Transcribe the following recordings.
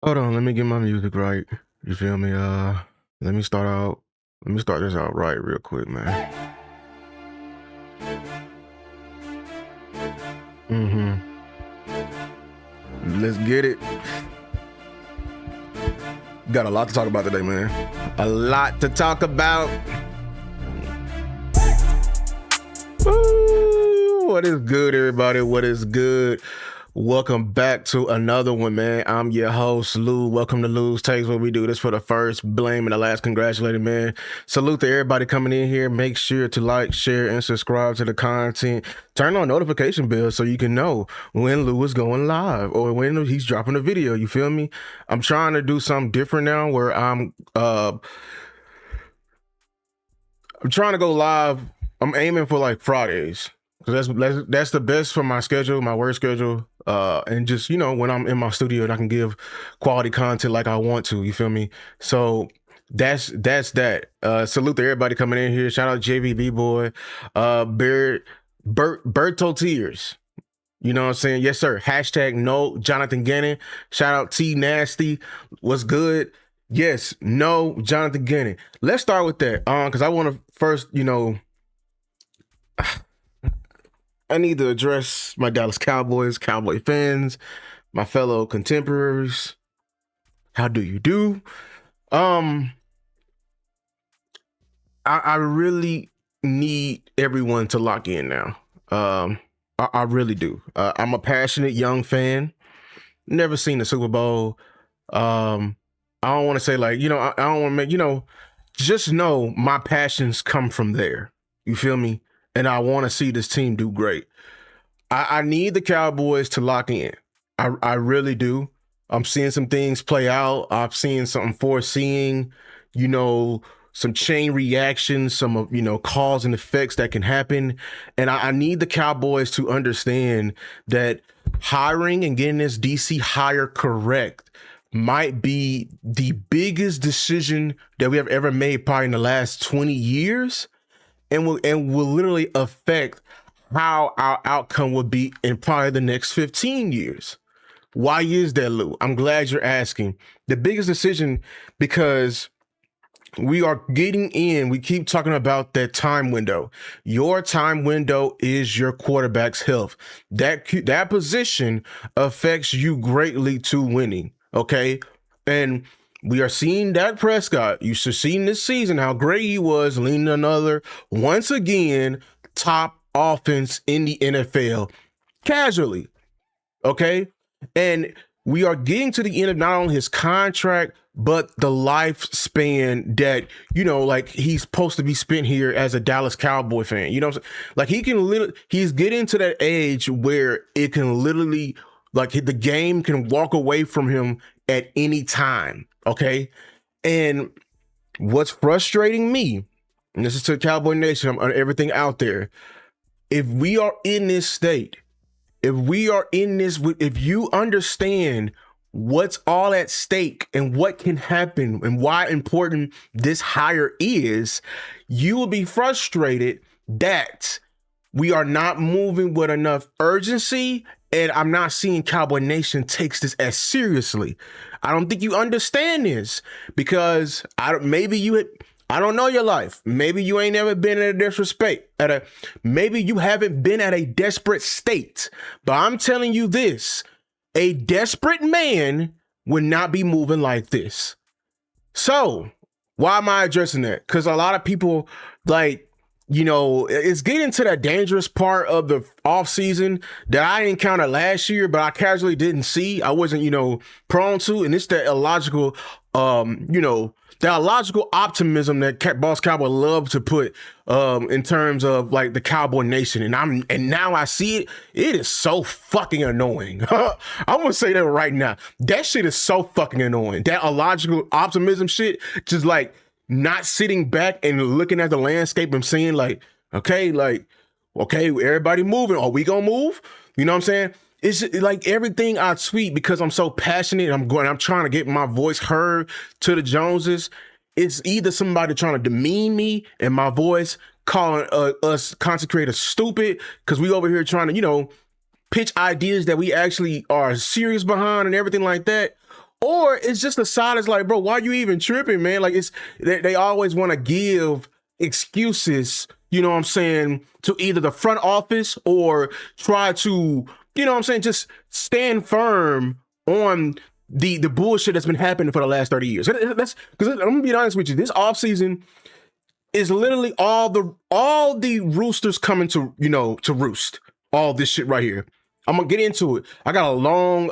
Hold on, let me get my music right. You feel me? Let me start out. Let me start this out right real quick, man. Let's get it. Got a lot to talk about today, man. A lot to talk about. Woo! What is good, everybody? What is good? Welcome back to another one, man. I'm your host, Lou. Welcome to Lou's Takes, where we do this for the first blame and the last congratulated, man. Salute to everybody coming in here. Make sure to like, share, and subscribe to the content. Turn on notification bells so you can know when Lou is going live or when he's dropping a video. You feel me? I'm trying to do something different now where I'm trying to go live. I'm aiming for like Fridays because that's the best for my schedule, my work schedule. And just, you know, when I'm in my studio and I can give quality content like I want to, you feel me? So that's that. Salute to everybody coming in here. Shout out JVB boy, Berto Tears. You know what I'm saying? Yes, sir. Hashtag no Jonathan Gannon. Shout out T Nasty. What's good? Yes, no Jonathan Gannon. Let's start with that. Because I want to first, you know, I need to address my Dallas Cowboys, Cowboy fans, my fellow contemporaries. How do you do? I really need everyone to lock in now. I really do. I'm a passionate young fan. Never seen the Super Bowl. I don't want to say like, you know, I don't want to make, you know, just know my passions come from there. You feel me? And I want to see this team do great. I need the Cowboys to lock in. I really do. I'm seeing some things play out. I'm seeing something foreseeing, you know, some chain reactions, some of, you know, cause and effects that can happen. And I need the Cowboys to understand that hiring and getting this DC hire correct might be the biggest decision that we have ever made probably in the last 20 years. And will literally affect how our outcome would be in probably the next 15 years. Why is that, Lou? I'm glad you're asking. The biggest decision, because we are getting in, we keep talking about that time window. Your time window is your quarterback's health. That position affects you greatly to winning, okay? And we are seeing Dak Prescott. You should see this season how great he was, leading another, once again, top offense in the NFL casually. Okay. And we are getting to the end of not only his contract, but the lifespan that, you know, like he's supposed to be spent here as a Dallas Cowboy fan. You know what I'm saying? Like he's getting to that age where it can literally, like the game can walk away from him at any time. Okay. And what's frustrating me, and this is to Cowboy Nation, on everything out there. If we are in this state, if you understand what's all at stake and what can happen and why important this hire is, you will be frustrated that we are not moving with enough urgency. And I'm not seeing Cowboy Nation takes this as seriously. I don't think you understand this because I don't know your life. Maybe you ain't never been in a disrespect maybe you haven't been at a desperate state, but I'm telling you this, a desperate man would not be moving like this. So why am I addressing that? Because a lot of people, like, you know, it's getting to that dangerous part of the off season that I encountered last year, but I casually didn't see. I wasn't, you know, prone to, and it's that illogical, you know, the illogical optimism that Boss Cowboy love to put in terms of like the Cowboy Nation. And now I see it. It is so fucking annoying. I'm gonna say that right now. That shit is so fucking annoying. That illogical optimism shit, just like not sitting back and looking at the landscape and saying like, okay, everybody moving. Are we gonna move? You know what I'm saying? It's like everything I tweet, because I'm so passionate, I'm trying to get my voice heard to the Joneses. It's either somebody trying to demean me and my voice, calling us content creators stupid because we over here trying to, you know, pitch ideas that we actually are serious behind and everything like that. Or it's just the side is like, bro, why are you even tripping, man? Like they always want to give excuses, you know what I'm saying, to either the front office or try to, you know what I'm saying, just stand firm on the bullshit that's been happening for the last 30 years. That's because I'm gonna be honest with you, this offseason is literally all the roosters coming to, you know, to roost. All this shit right here. I'm gonna get into it. I got a long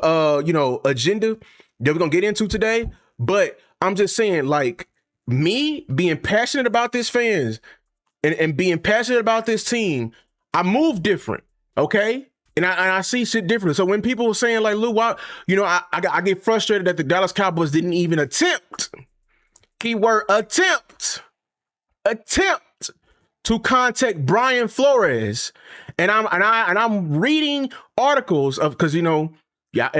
agenda that we're gonna get into today, but I'm just saying, like, me being passionate about this fans and being passionate about this team, I move different, okay? And I see shit differently. So when people are saying, like, Lou, why, you know, I get frustrated that the Dallas Cowboys didn't even attempt, keyword attempt to contact Brian Flores. And I'm reading articles of, because, you know, yeah,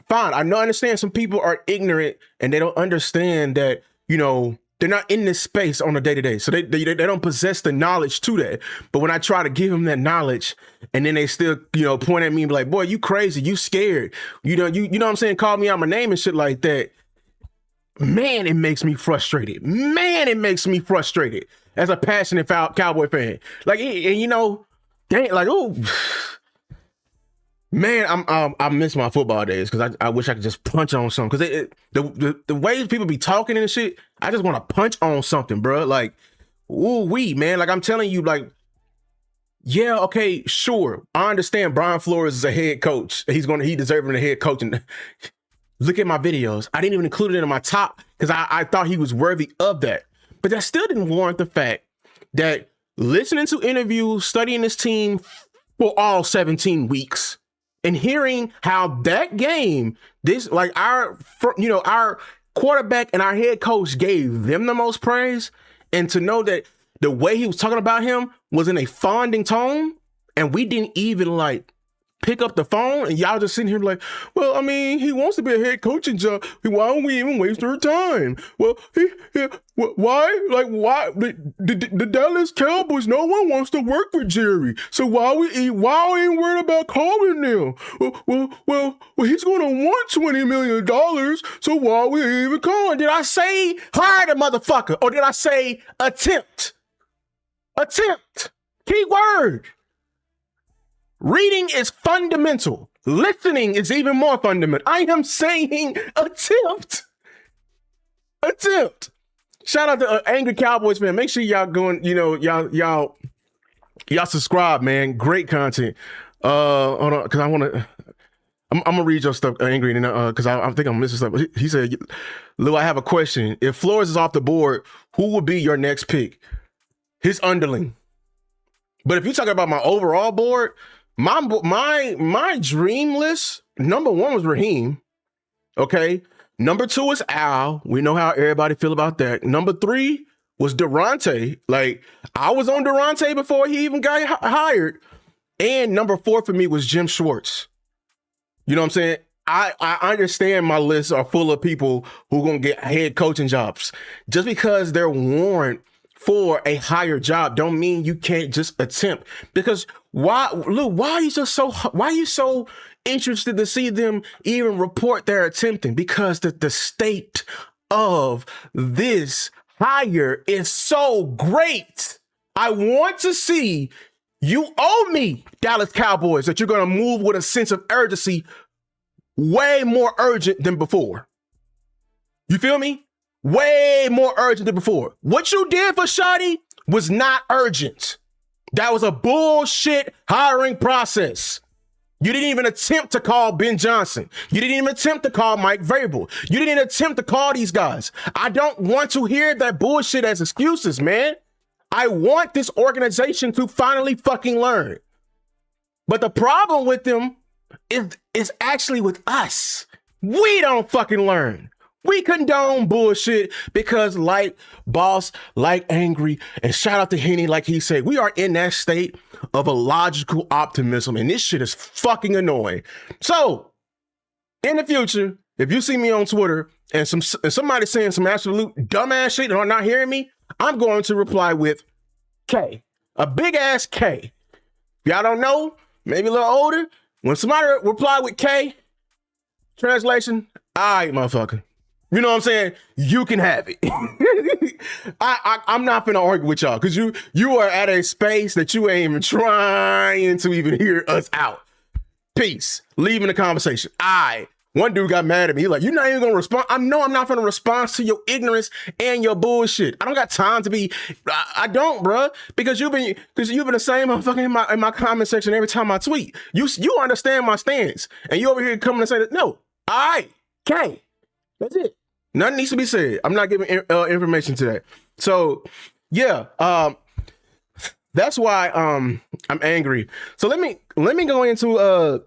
fine. I understand some people are ignorant and they don't understand that, you know, they're not in this space on a day-to-day. So they don't possess the knowledge to that. But when I try to give them that knowledge and then they still, you know, point at me and be like, boy, you crazy, you scared. You know what I'm saying? Call me out my name and shit like that. Man, it makes me frustrated. As a passionate Cowboy fan. Like, and you know, dang, like, oh, man, I miss my football days because I wish I could just punch on something. Because the ways people be talking and shit, I just want to punch on something, bro. Like, man. Like, I'm telling you, like, yeah, okay, sure. I understand Brian Flores is a head coach. He deserving a head coach. And look at my videos. I didn't even include it in my top because I thought he was worthy of that. But that still didn't warrant the fact that listening to interviews, studying this team for all 17 weeks, and hearing how that game, this, like, our quarterback and our head coach gave them the most praise, and to know that the way he was talking about him was in a fonding tone, and we didn't even, like, pick up the phone, and y'all just sitting here like, well, I mean, he wants to be a head coaching job. Why don't we even waste our time? Well, why? Like, why? The Dallas Cowboys, no one wants to work with Jerry. So why we worried about calling them? Well, he's going to want $20 million. So why are we even calling? Did I say hire the motherfucker, or did I say attempt? Key word. Reading is fundamental. Listening is even more fundamental. I am saying attempt. Shout out to Angry Cowboys fan. Make sure y'all going, you know, y'all subscribe, man. Great content. Hold on, because I'm gonna read your stuff, Angry, and because I think I'm missing stuff. He said, Lou, I have a question. If Flores is off the board, who would be your next pick? His underling. But if you're talking about my overall board, my dream list, number 1 was Raheem. Okay. Number 2 is Al. We know how everybody feel about that. Number 3 was Durante. Like, I was on Durante before he even got hired. And number 4 for me was Jim Schwartz. You know what I'm saying? I understand my lists are full of people who going to get head coaching jobs. Just because they're warrant for a higher job don't mean you can't just attempt. Because why are you so interested to see them even report they're attempting? Because the state of this hire is so great. I want to see, you owe me, Dallas Cowboys, that you're going to move with a sense of urgency, way more urgent than before. You feel me? Way more urgent than before. What you did for Shotty was not urgent. That was a bullshit hiring process. You didn't even attempt to call Ben Johnson. You didn't even attempt to call Mike Vrabel. You didn't even attempt to call these guys. I don't want to hear that bullshit as excuses, man. I want this organization to finally fucking learn. But the problem with them is actually with us. We don't fucking learn. We condone bullshit because, like Boss, like Angry, and shout out to Henny, like he said, we are in that state of a logical optimism, and this shit is fucking annoying. So, in the future, if you see me on Twitter and somebody saying some absolute dumbass shit and are not hearing me, I'm going to reply with K, a big ass K. If y'all don't know, maybe a little older, when somebody reply with K, translation, All right, motherfucker. You know what I'm saying? You can have it. I'm not gonna argue with y'all because you are at a space that you ain't even trying to even hear us out. Peace. Leaving the conversation. One dude got mad at me. He's like, you're not even gonna respond. I know I'm not gonna respond to your ignorance and your bullshit. I don't got time to be. I don't, bruh. Because you've been the same motherfucker in my comment section every time I tweet. You understand my stance, and you over here coming and say that. No, okay, that's it. Nothing needs to be said. I'm not giving information to that. So yeah, that's why I'm angry. So let me go into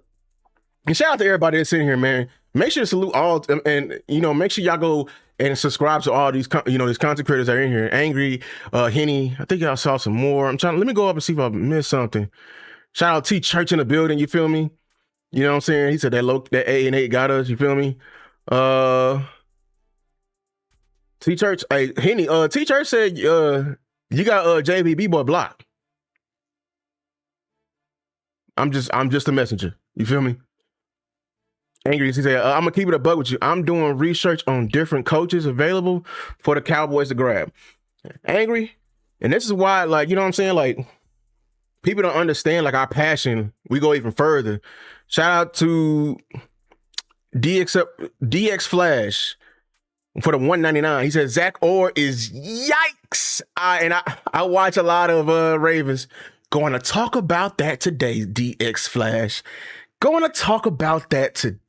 and shout out to everybody that's in here, man. Make sure to salute all, and make sure y'all go and subscribe to all these these content creators that are in here. Angry, Henny. I think y'all saw some more. Let me go up and see if I missed something. Shout out T Church in the building. You feel me? You know what I'm saying? He said that A and 8 got us. You feel me? T Church, hey Henny. T Church said you got JVB boy blocked. I'm just a messenger. You feel me? Angry, he said, I'm gonna keep it a buck with you. I'm doing research on different coaches available for the Cowboys to grab. Angry, and this is why, like, you know what I'm saying? Like, people don't understand, like, our passion. We go even further. Shout out to DX Flash for the $1.99. He said Zach Orr is yikes. I watch a lot of Ravens. Going to talk about that today, DX Flash. Going to talk about that today.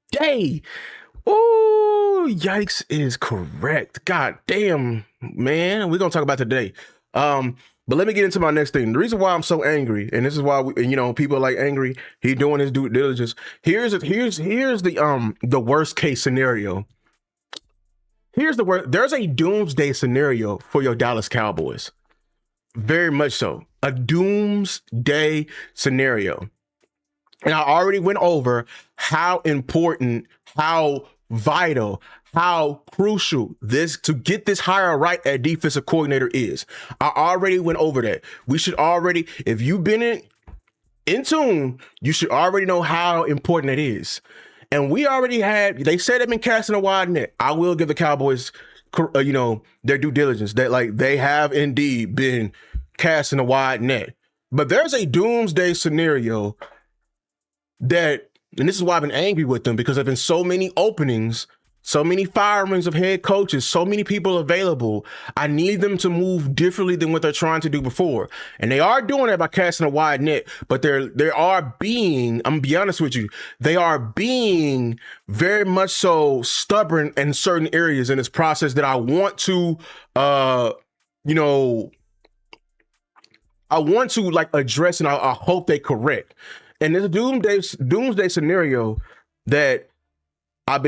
Ooh, yikes is correct. God damn, man. We're going to talk about today. But let me get into my next thing. The reason why I'm so angry, and this is why people are like angry. He doing his due diligence. Here's the worst case scenario. Here's the worst. There's a doomsday scenario for your Dallas Cowboys. Very much so. A doomsday scenario. And I already went over how important, how vital, how crucial this to get this hire right at defensive coordinator is. I already went over that. We should already, if you've been in tune, you should already know how important it is. And we already they said they've been casting a wide net. I will give the Cowboys, their due diligence that, like, they have indeed been casting a wide net. But there's a doomsday scenario that, and this is why I've been angry with them, because there have been so many openings, so many firings of head coaches, so many people available. I need them to move differently than what they're trying to do before. And they are doing it by casting a wide net, but they are being, I'm gonna be honest with you, they are being very much so stubborn in certain areas in this process that I want to, like address, and I hope they correct. And there's a doomsday scenario that they've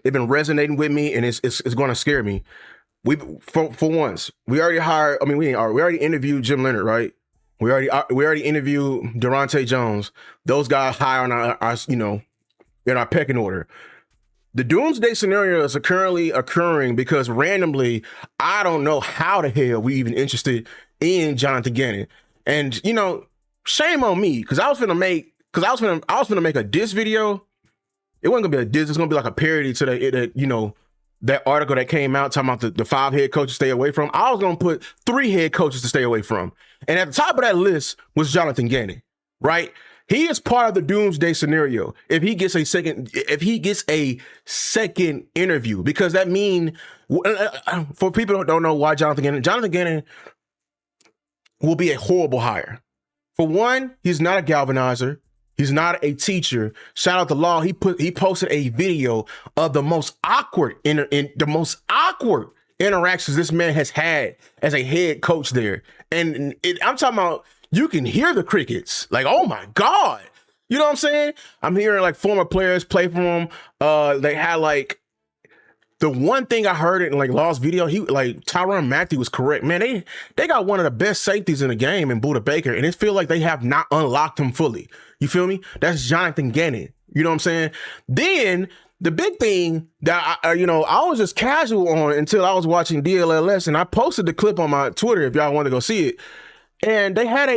been resonating with me, and it's going to scare me. For once, we already interviewed Jim Leonard, right? We already interviewed Durante Jones. Those guys high on our in our pecking order. The doomsday scenarios are currently occurring because randomly, I don't know how the hell we even interested in Jonathan Gannon. And shame on me, because I was gonna make a diss video. It wasn't gonna be a diss. It's gonna be like a parody to that article that came out talking about the 5 head coaches to stay away from. I was gonna put 3 head coaches to stay away from, and at the top of that list was Jonathan Gannon. Right? He is part of the doomsday scenario if he gets a second interview, because that means, for people who don't know why Jonathan Gannon will be a horrible hire. For one, he's not a galvanizer. He's not a teacher. Shout out to Law. He posted a video of the most awkward interactions this man has had as a head coach there. And I'm talking about, you can hear the crickets. Like, oh my God. You know what I'm saying? I'm hearing like former players play for him. They had like, the one thing I heard in like Law's video, Tyrann Mathieu was correct. Man, they got one of the best safeties in the game in Budda Baker, and it feels like they have not unlocked him fully. You feel me? That's Jonathan Gannon. You know what I'm saying? Then the big thing that I was just casual on until I was watching DLLS, and I posted the clip on my Twitter if y'all want to go see it. And they had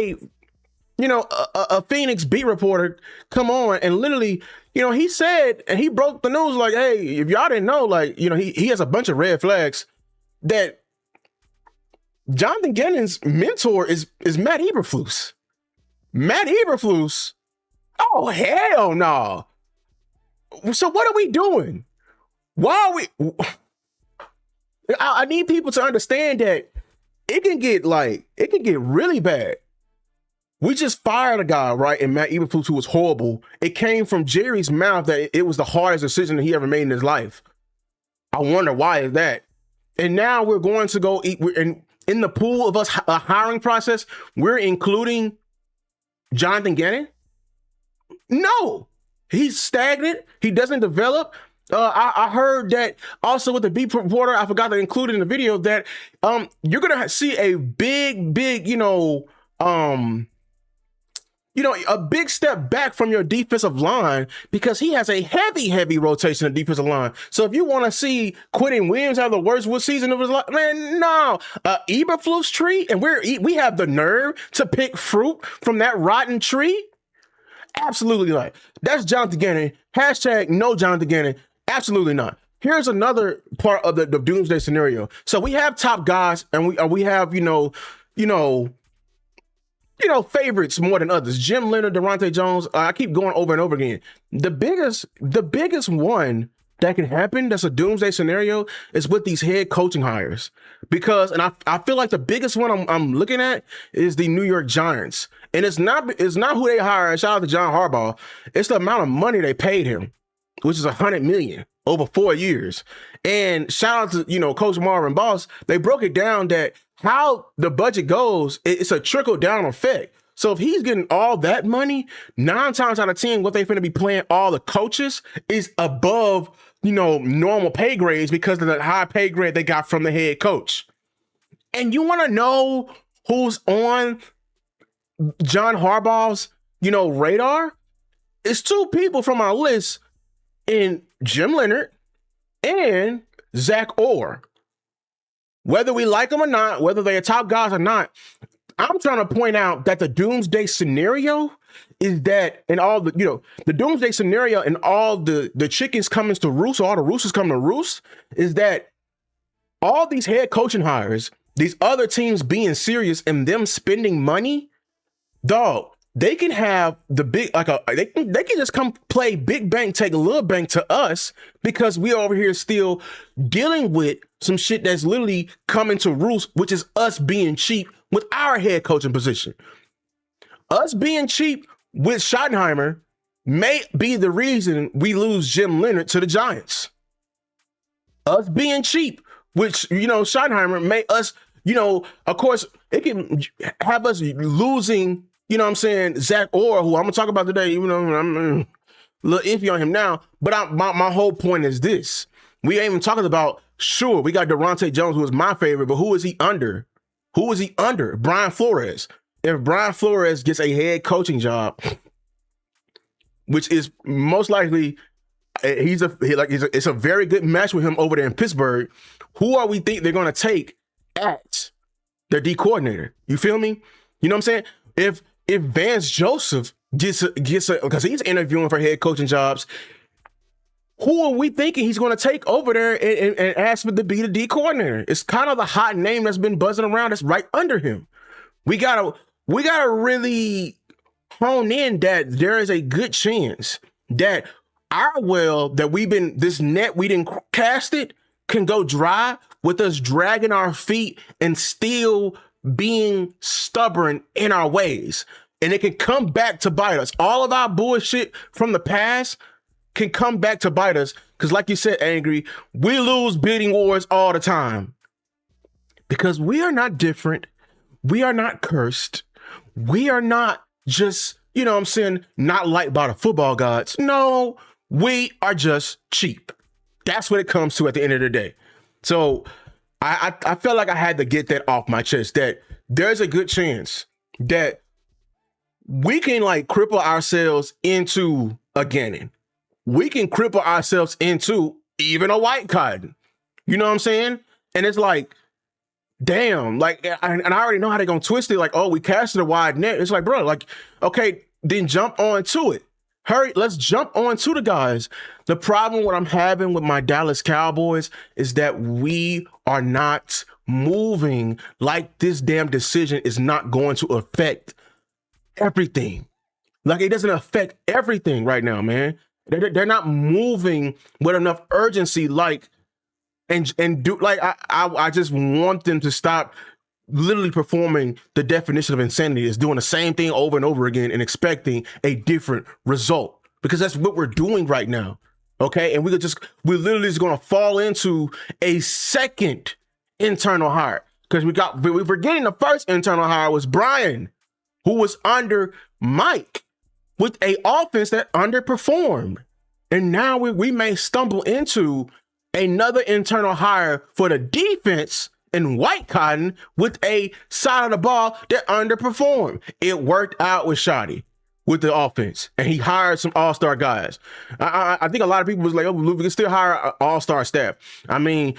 a Phoenix beat reporter come on and literally, he said, and he broke the news like, hey, if y'all didn't know, like, he has a bunch of red flags that Jonathan Gannon's mentor is Matt Eberflus. Matt Eberflus. Oh, hell no. So what are we doing? Why are we? I need people to understand that it can get really bad. We just fired a guy, right? And Matt Eberflus, who was horrible. It came from Jerry's mouth that it was the hardest decision that he ever made in his life. I wonder why is that? And now we're going to go eat. In the pool of us hiring process, we're including Jonathan Gannon. No, he's stagnant. He doesn't develop. I heard that also with the beat reporter, I forgot to include it in the video that you're gonna see a big, a big step back from your defensive line because he has a heavy rotation of defensive line. So if you want to see Quentin Williams have the worst season of his life, man, no. Eberflus tree, and we have the nerve to pick fruit from that rotten tree? Absolutely not. That's Jonathan Gannon. Hashtag no Jonathan Gannon. Absolutely not. Here's another part of the doomsday scenario. So we have top guys, and we have favorites more than others. Jim Leonard, Durante Jones. I keep going over and over again. The biggest one that can happen that's a doomsday scenario is with these head coaching hires. Because, and I feel like the biggest one I'm looking at is the New York Giants. And it's not who they hire. Shout out to John Harbaugh. It's the amount of money they paid him, which is $100 million over 4 years. And shout out to, Coach Marvin Boss. They broke it down that how the budget goes, it's a trickle down effect. So if he's getting all that money, 9 times out of 10, what they're going to be playing all the coaches is above, normal pay grades because of the high pay grade they got from the head coach. And you want to know who's on John Harbaugh's, radar? It's 2 people from our list in Jim Leonard and Zach Orr. Whether we like them or not, whether they are top guys or not, I'm trying to point out that the doomsday scenario is that, and all the, the doomsday scenario and all the chickens coming to roost, or all the roosters coming to roost, is that all these head coaching hires, these other teams being serious and them spending money, dog, they can have the big, they can just come play big bank, take a little bank to us because we over here still dealing with some shit that's literally coming to roost, which is us being cheap with our head coaching position. Us being cheap with Schottenheimer may be the reason we lose Jim Leonard to the Giants. Us being cheap, which, Schottenheimer may us, of course, it can have us losing, Zach Orr, who I'm going to talk about today, even though I'm a little iffy on him now. But my whole point is this. We ain't even talking about, sure, we got Durante Jones, who is my favorite, but who is he under? Who is he under? Brian Flores. If Brian Flores gets a head coaching job, which is most likely, it's a very good match with him over there in Pittsburgh, who are we think they're going to take at their D coordinator? You feel me? You know what I'm saying? If Vance Joseph gets because he's interviewing for head coaching jobs, who are we thinking he's going to take over there and ask for to be the D coordinator? It's kind of the hot name that's been buzzing around that's right under him. We gotta really hone in that there is a good chance that our well that this net we didn't cast it can go dry with us dragging our feet and still being stubborn in our ways. And it can come back to bite us. All of our bullshit from the past can come back to bite us. Because like you said, Angry, we lose bidding wars all the time. Because we are not different. We are not cursed. We are not just, not liked by the football gods. No, we are just cheap. That's what it comes to at the end of the day. So I felt like I had to get that off my chest, that there's a good chance that we can cripple ourselves into a Gannon. We can cripple ourselves into even a White Cotton. You know what I'm saying? And it's like, damn, like, and I already know how they're gonna twist it. Like, oh, we casted a wide net. It's like, bro, like, okay, then jump on to it. Hurry, let's jump on to the guys. The problem what I'm having with my Dallas Cowboys is that we are not moving. Like, this damn decision is not going to affect everything. Like, it doesn't affect everything right now, man. They're not moving with enough urgency. Like, and do, like, I just want them to stop literally performing the definition of insanity, is doing the same thing over and over again and expecting a different result, because that's what we're doing right now. Okay. And we're literally just going to fall into a second internal hire, because we're forgetting the first internal hire was Brian, who was under Mike with a offense that underperformed. And now we may stumble into another internal hire for the defense in White Cotton with a side of the ball that underperformed. It worked out with Shoddy with the offense, and he hired some all-star guys. I think a lot of people was like, oh, we can still hire an all-star staff. I mean,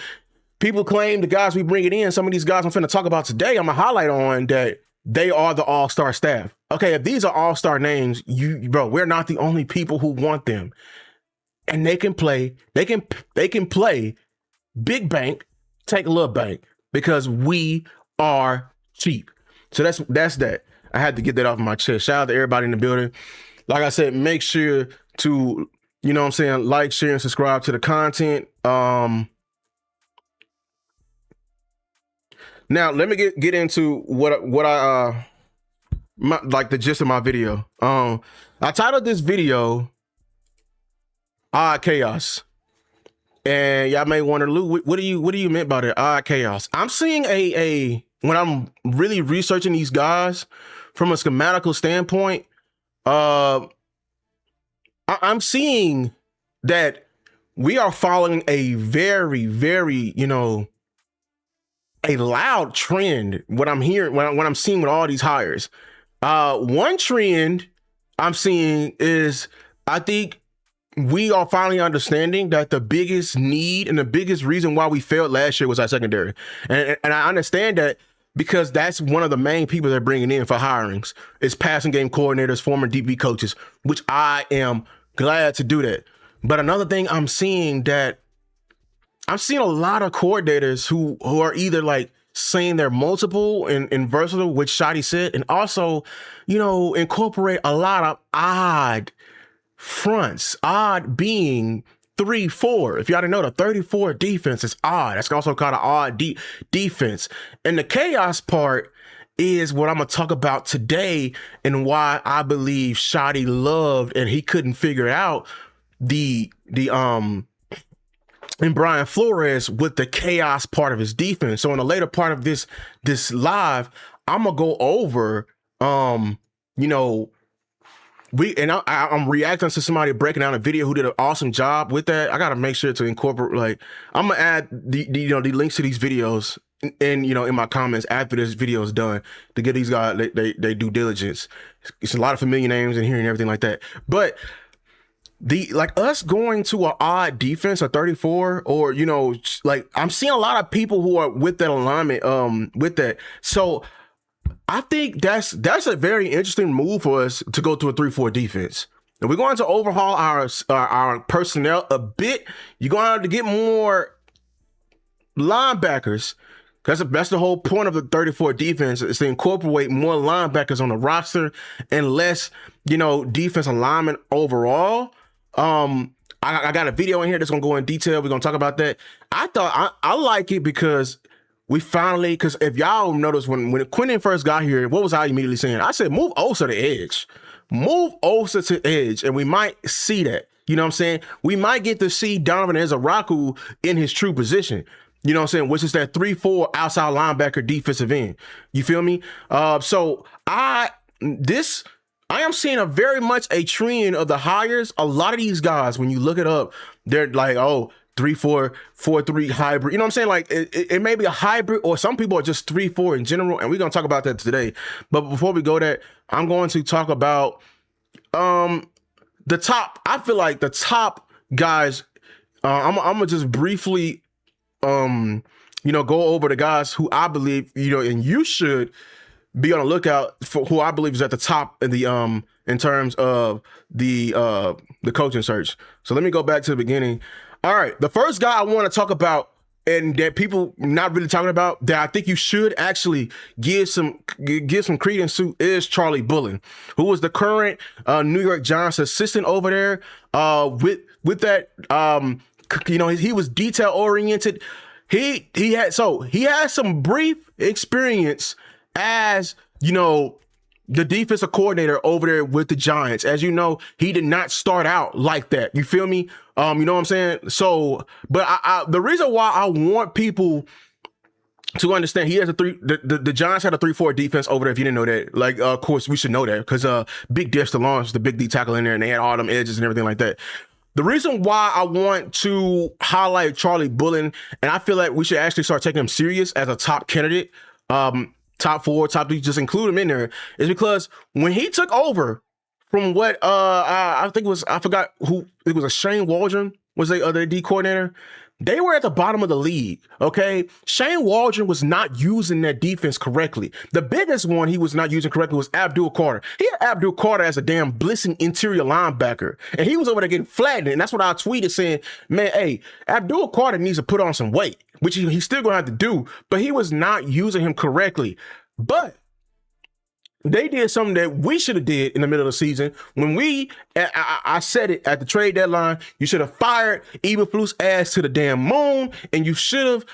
people claim the guys we bring it in, some of these guys I'm finna talk about today, I'm gonna highlight on that they are the all-star staff. Okay, if these are all-star names, bro, we're not the only people who want them. And they can play big bank, take a little bank, because we are cheap. So that's that. I had to get that off my chest. Shout out to everybody in the building. Like I said, make sure to, you know what I'm saying, like, share, and subscribe to the content. Now let me get into what I like the gist of my video. I titled this video Odd Chaos. And y'all may wonder, Lou, what do you mean by that? Odd chaos. I'm seeing when I'm really researching these guys from a schematical standpoint, I'm seeing that we are following a very, very, a loud trend. What I'm hearing, what I'm seeing with all these hires. One trend I'm seeing is, I think we are finally understanding that the biggest need and the biggest reason why we failed last year was our secondary. And I understand that, because that's one of the main people they're bringing in for hirings is passing game coordinators, former DB coaches, which I am glad to do that. But another thing I'm seeing a lot of coordinators who are either like saying they're multiple and versatile, which Shotty said, and also, incorporate a lot of odd fronts, odd being 3-4. If y'all didn't know, the 34 defense is odd. That's also called an odd defense. And the chaos part is what I'm gonna talk about today, and why I believe Shotty loved and he couldn't figure out the and Brian Flores with the chaos part of his defense. So in the later part of this live, I'm gonna go over I'm reacting to somebody breaking down a video who did an awesome job with that. I got to make sure to incorporate, like, I'm gonna add the links to these videos and in my comments after this video is done, to give these guys they due diligence. It's a lot of familiar names in here and everything like that. But us going to an odd defense, a 34, or I'm seeing a lot of people who are with that alignment with that. So I think that's a very interesting move for us to go to a 3-4 defense. And we're going to overhaul our personnel a bit. You're going to have to get more linebackers. That's the whole point of the 34 defense, is to incorporate more linebackers on the roster and less, defense alignment overall. I got a video in here that's gonna go in detail. We're gonna talk about that. I like it because we finally, because if y'all notice, when Quentin first got here, what was I immediately saying? I said, move Osa to edge. Move Osa to edge, and we might see that. You know what I'm saying? We might get to see Donovan Ezaraku in his true position. You know what I'm saying? Which is that 3-4 outside linebacker defensive end. You feel me? So I am seeing a very much a trend of the hires. A lot of these guys, when you look it up, they're like, 3-4, 4-3 hybrid. You know what I'm saying? Like it may be a hybrid, or some people are just 3-4 in general. And we're going to talk about that today. But before we go there, I'm going to talk about the top. I feel like the top guys, I'm going to just briefly, go over the guys who I believe, and you should be on the lookout for who I believe is at the top in the in terms of the coaching search. So let me go back to the beginning. All right, the first guy I want to talk about, and that people not really talking about, that I think you should actually give some credence to, is Charlie Bullen, who was the current New York Giants assistant over there. With that, he was detail oriented. He had some brief experience as the defensive coordinator over there with the Giants. As you know, he did not start out like that. You feel me? You know what I'm saying? So, but the reason why I want people to understand, he has the Giants had a 3-4 defense over there. If you didn't know that, like, of course we should know that, because Big Diff Stallone, the big D tackle in there, and they had all them edges and everything like that. The reason why I want to highlight Charlie Bullen, and I feel like we should actually start taking him serious as a top candidate, top 4, top 3, just include him in there, is because when he took over from what I think it was, I forgot who it was, a Shane Waldron was the other D coordinator. They were at the bottom of the league, okay? Shane Waldron was not using that defense correctly. The biggest one he was not using correctly was Abdul Carter. He had Abdul Carter as a damn blitzing interior linebacker, and he was over there getting flattened. And that's what I tweeted saying, man, hey, Abdul Carter needs to put on some weight, which he's still going to have to do, but he was not using him correctly. But they did something that we should have did in the middle of the season. When I said it at the trade deadline, you should have fired Eberflus ass to the damn moon, and you should have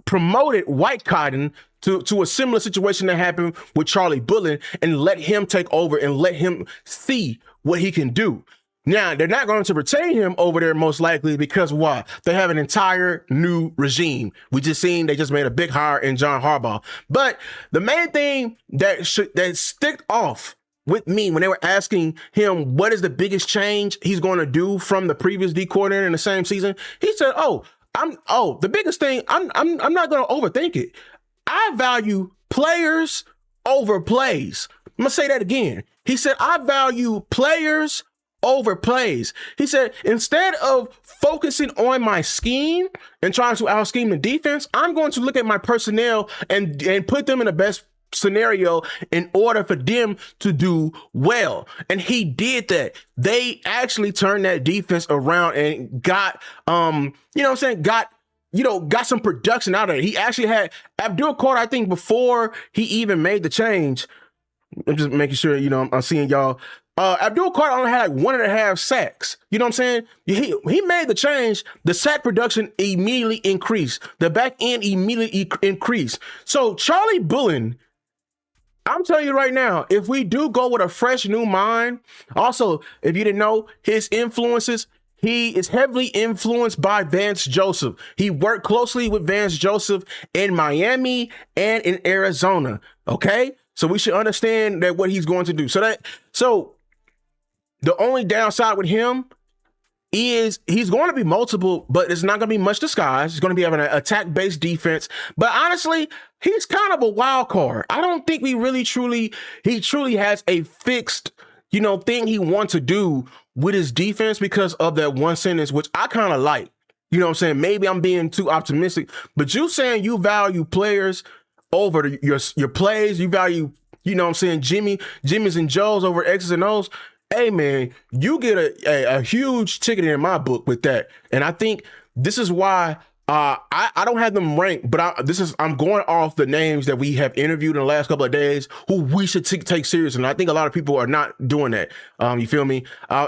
promoted White Cotton to a similar situation that happened with Charlie Bullen, and let him take over and let him see what he can do. Now, they're not going to retain him over there most likely, because why? They have an entire new regime. We just seen they just made a big hire in John Harbaugh. But the main thing that sticked off with me when they were asking him what is the biggest change he's going to do from the previous D coordinator in the same season, he said, the biggest thing, I'm not going to overthink it. I value players over plays. I'm going to say that again. He said, I value players over plays. He said, instead of focusing on my scheme and trying to out scheme the defense, I'm going to look at my personnel and put them in the best scenario in order for them to do well. And he did that. They actually turned that defense around and got, got some production out of it. He actually had Abdul Carter, I think, before he even made the change. I'm just making sure, I'm seeing y'all. Abdul Carter only had like 1.5 sacks. You know what I'm saying? He made the change. The sack production immediately increased. The back end immediately increased. So Charlie Bullen, I'm telling you right now, if we do go with a fresh new mind, also, if you didn't know, his influences, he is heavily influenced by Vance Joseph. He worked closely with Vance Joseph in Miami and in Arizona. Okay? So we should understand that what he's going to do. So the only downside with him is he's going to be multiple, but it's not going to be much disguise. It's going to be having an attack-based defense. But honestly, he's kind of a wild card. I don't think he truly has a fixed, thing he wants to do with his defense because of that one sentence, which I kind of like. You know what I'm saying? Maybe I'm being too optimistic, but you saying you value players over your plays, you value, Jimmy's and Joe's over X's and O's. Hey man, you get a huge ticket in my book with that. And I think this is why I don't have them ranked, but I'm going off the names that we have interviewed in the last couple of days who we should take serious. And I think a lot of people are not doing that. You feel me?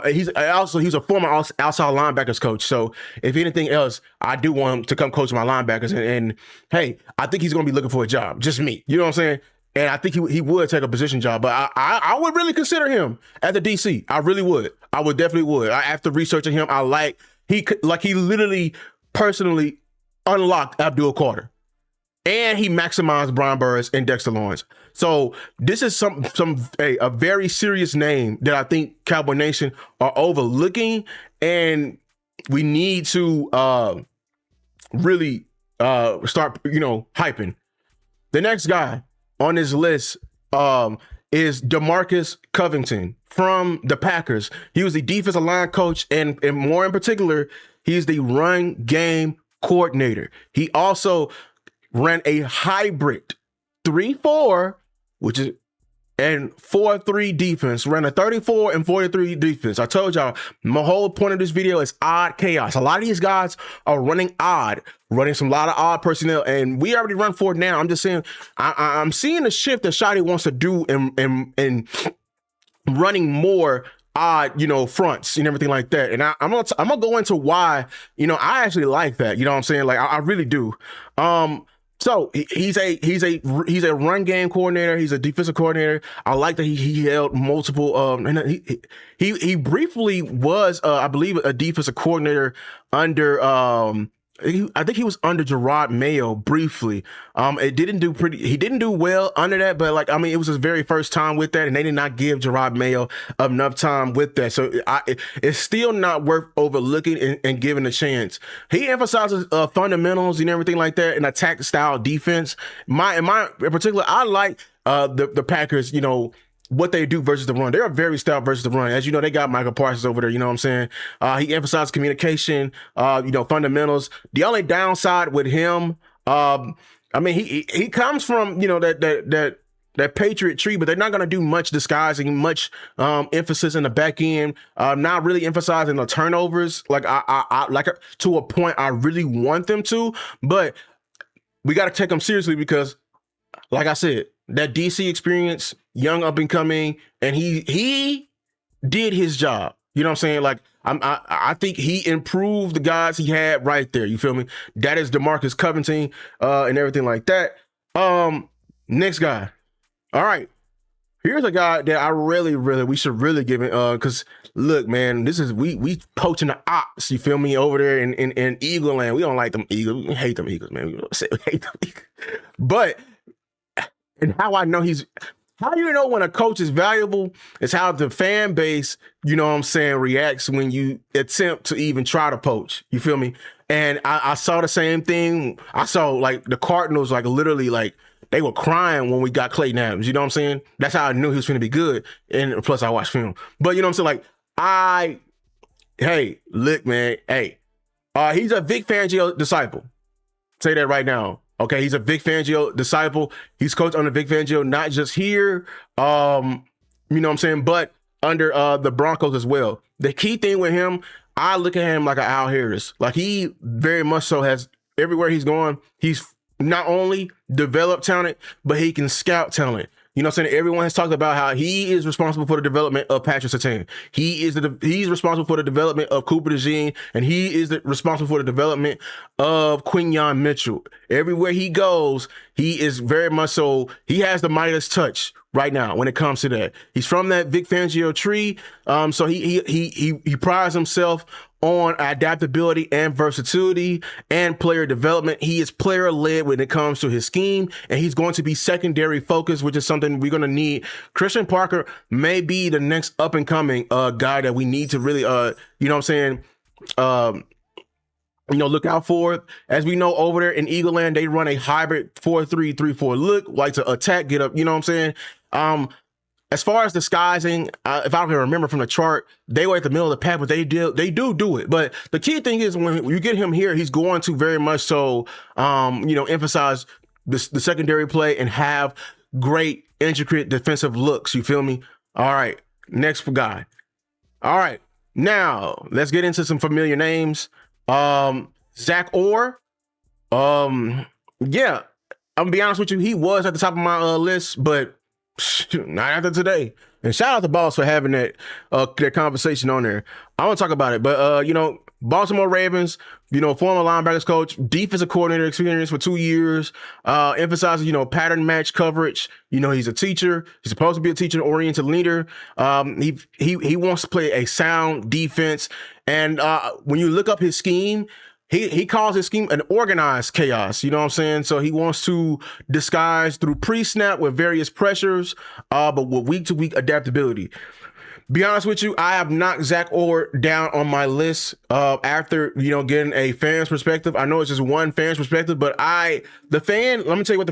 He's a former outside linebackers coach. So if anything else, I do want him to come coach my linebackers. And hey, I think he's going to be looking for a job. Just me. You know what I'm saying? And I think he would take a position job, but I would really consider him at the DC. I really would. I would definitely would. After researching him, he literally personally unlocked Abdul Carter, and he maximized Brian Burris and Dexter Lawrence. So this is a very serious name that I think Cowboy Nation are overlooking, and we need to really start hyping. The next guy on this list is DeMarcus Covington from the Packers. He was the defensive line coach, and more in particular, he's the run game coordinator. He also ran a hybrid 3-4, which is and 4-3 defense, ran a 34 and 43 defense. I told y'all, my whole point of this video is odd chaos. A lot of these guys are running odd, running some lot of odd personnel, and we already run 4 now. I'm just saying, I'm seeing the shift that Shotty wants to do in running more odd, fronts and everything like that. And I'm gonna go into why, I actually like that. You know what I'm saying? Like I really do. So he's a run game coordinator. He's a defensive coordinator. I like that he held multiple. And he briefly was, I believe, a defensive coordinator under. I think he was under Gerard Mayo briefly. He didn't do well under that, but it was his very first time with that, and they did not give Gerard Mayo enough time with that. So it's still not worth overlooking and giving a chance. He emphasizes fundamentals and everything like that, and attack style defense. In particular, I like the Packers, what they do versus the run. They're very stout versus the run. As you know, they got Michael Parsons over there. You know what I'm saying? He emphasized communication, fundamentals. The only downside with him, he comes from, that Patriot tree, but they're not going to do much disguising, much emphasis in the back end, not really emphasizing the turnovers. To a point I really want them to, but we got to take them seriously because, like I said, that DC experience, young up and coming, and he did his job. You know what I'm saying? I think he improved the guys he had right there. You feel me? That is DeMarcus Covington and everything like that. Next guy. All right. Here's a guy that we should really give it, because look, man, we poaching the ops, you feel me, over there in Eagle Land. We don't like them Eagles. We hate them Eagles, man. We hate them Eagles. But and how I know how you know when a coach is valuable is how the fan base, reacts when you attempt to even try to poach. You feel me? And I saw the same thing. I saw the Cardinals, literally they were crying when we got Clayton Adams. You know what I'm saying? That's how I knew he was going to be good. And plus I watched film. But you know what I'm saying? Hey, look, man. Hey, he's a Vic Fangio disciple. Say that right now. Okay, he's a Vic Fangio disciple. He's coached under Vic Fangio, not just here, you know what I'm saying, but under the Broncos as well. The key thing with him, I look at him like an Al Harris. He very much so has, everywhere he's going, he's not only developed talent, but he can scout talent. You know what I'm saying? Everyone has talked about how he is responsible for the development of Patrick Surtain. He's responsible for the development of Cooper DeJean, and he is responsible for the development of Quinyon Mitchell. Everywhere he goes, he is very much so, he has the Midas touch right now when it comes to that. He's from that Vic Fangio tree, so he prides himself on adaptability and versatility and player development. He is player led when it comes to his scheme, and he's going to be secondary focused, which is something we're going to need. Christian Parker may be the next up and coming guy that we need to really, you know what I'm saying, look out for. As we know, over there in Eagle Land, they run a hybrid 4-3-3-4 look, like to attack, get up, you know what I'm saying? As far as disguising, if I can remember from the chart, they were at the middle of the pack, but they do it. But the key thing is when you get him here, he's going to very much so, emphasize the secondary play and have great intricate defensive looks. You feel me? All right, next guy. All right, now let's get into some familiar names. Zach Orr. Yeah, I'm gonna be honest with you, he was at the top of my list, but not after today. And shout out to Boss for having that conversation on there. I want to talk about it, but Baltimore Ravens, former linebackers coach, defensive coordinator experience for 2 years, emphasizes, pattern match coverage. He's a teacher. He's supposed to be a teacher-oriented leader. He wants to play a sound defense. And when you look up his scheme, he calls his scheme an organized chaos. You know what I'm saying? So he wants to disguise through pre-snap with various pressures, but with week-to-week adaptability. Be honest with you, I have knocked Zach Orr down on my list after, getting a fan's perspective. I know it's just one fan's perspective, but let me tell you what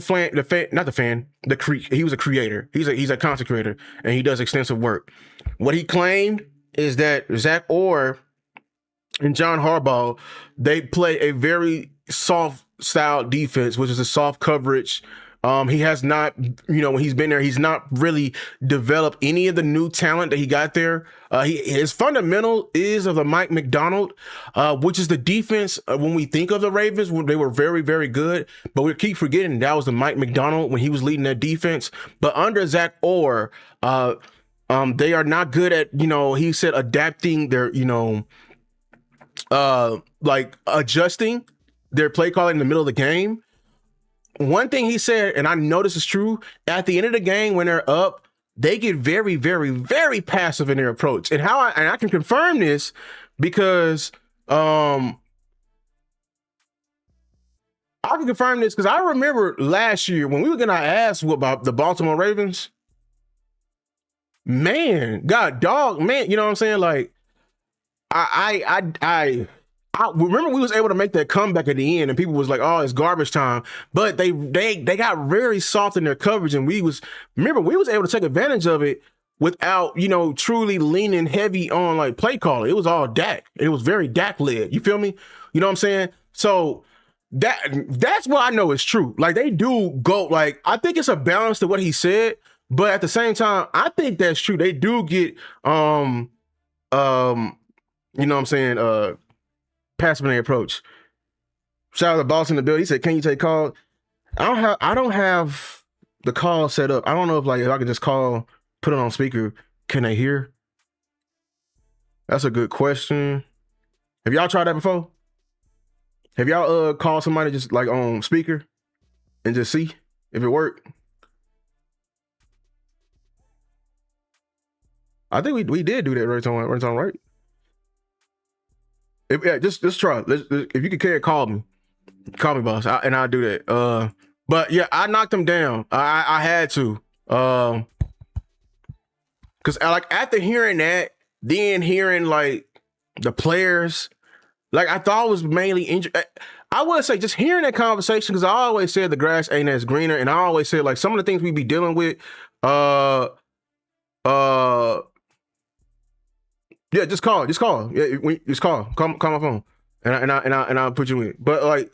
he was a creator. He's a content creator, and he does extensive work. What he claimed is that Zach Orr and John Harbaugh, they play a very soft style defense, which is a soft coverage. He has not, when he's been there, he's not really developed any of the new talent that he got there. His fundamental is of the Mike McDonald, which is the defense. When we think of the Ravens, they were very, very good, but we keep forgetting that was the Mike McDonald when he was leading that defense. But under Zach Orr, they are not good at, he said adapting their, like adjusting their play calling in the middle of the game. One thing he said, and I know this is true, at the end of the game when they're up, they get very, very, very passive in their approach. And I can confirm this because I remember last year when we were getting our ass whooped by the Baltimore Ravens. Man, God, dog, man, you know what I'm saying? Like, I remember we was able to make that comeback at the end, and people was like, "Oh, it's garbage time." But they got very soft in their coverage, and we was able to take advantage of it without truly leaning heavy on like play calling. It was all Dak. It was very Dak led. You feel me? You know what I'm saying? So that's what I know is true. Like they do go like I think it's a balance to what he said, but at the same time, I think that's true. They do get you know what I'm saying, passive in their approach. Shout out to Boss in the bill. He said, "Can you take calls?" I don't have the call set up. I don't know if I could just call, put it on speaker. Can they hear? That's a good question. Have y'all tried that before? Have y'all called somebody just like on speaker and just see if it worked? I think we did do that right, right? Just try. If you can call me, boss, and I'll do that. But yeah, I knocked him down. I had to, because like after hearing that, then hearing like the players, like I thought it was mainly injured. I would say just hearing that conversation, because I always said the grass ain't as greener, and I always said like some of the things we be dealing with, yeah, just call. Yeah, just call. Call my phone, and I'll put you in. But like,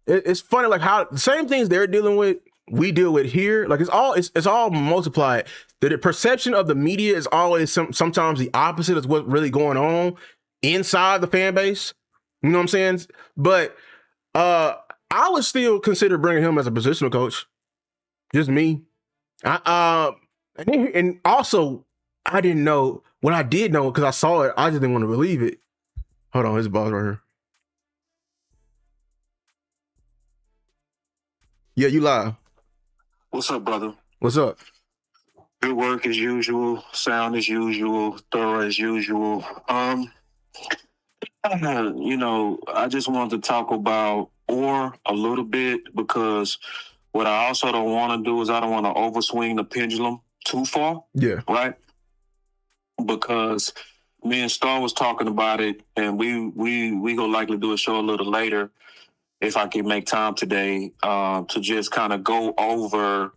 it's funny like how the same things they're dealing with, we deal with here. Like it's all multiplied. The perception of the media is always sometimes the opposite of what's really going on inside the fan base. You know what I'm saying? But I would still consider bringing him as a positional coach. Just me. And also I didn't know. What I did know, because I saw it, I just didn't want to believe it. Hold on, his boss right here. Yeah, you live. What's up, brother? What's up? Good work as usual, sound as usual, thorough as usual. I just wanted to talk about Orr a little bit, because what I also don't want to do is I don't want to overswing the pendulum too far. Yeah. Right? Because me and Star was talking about it, and we gonna likely do a show a little later if I can make time today to just kind of go over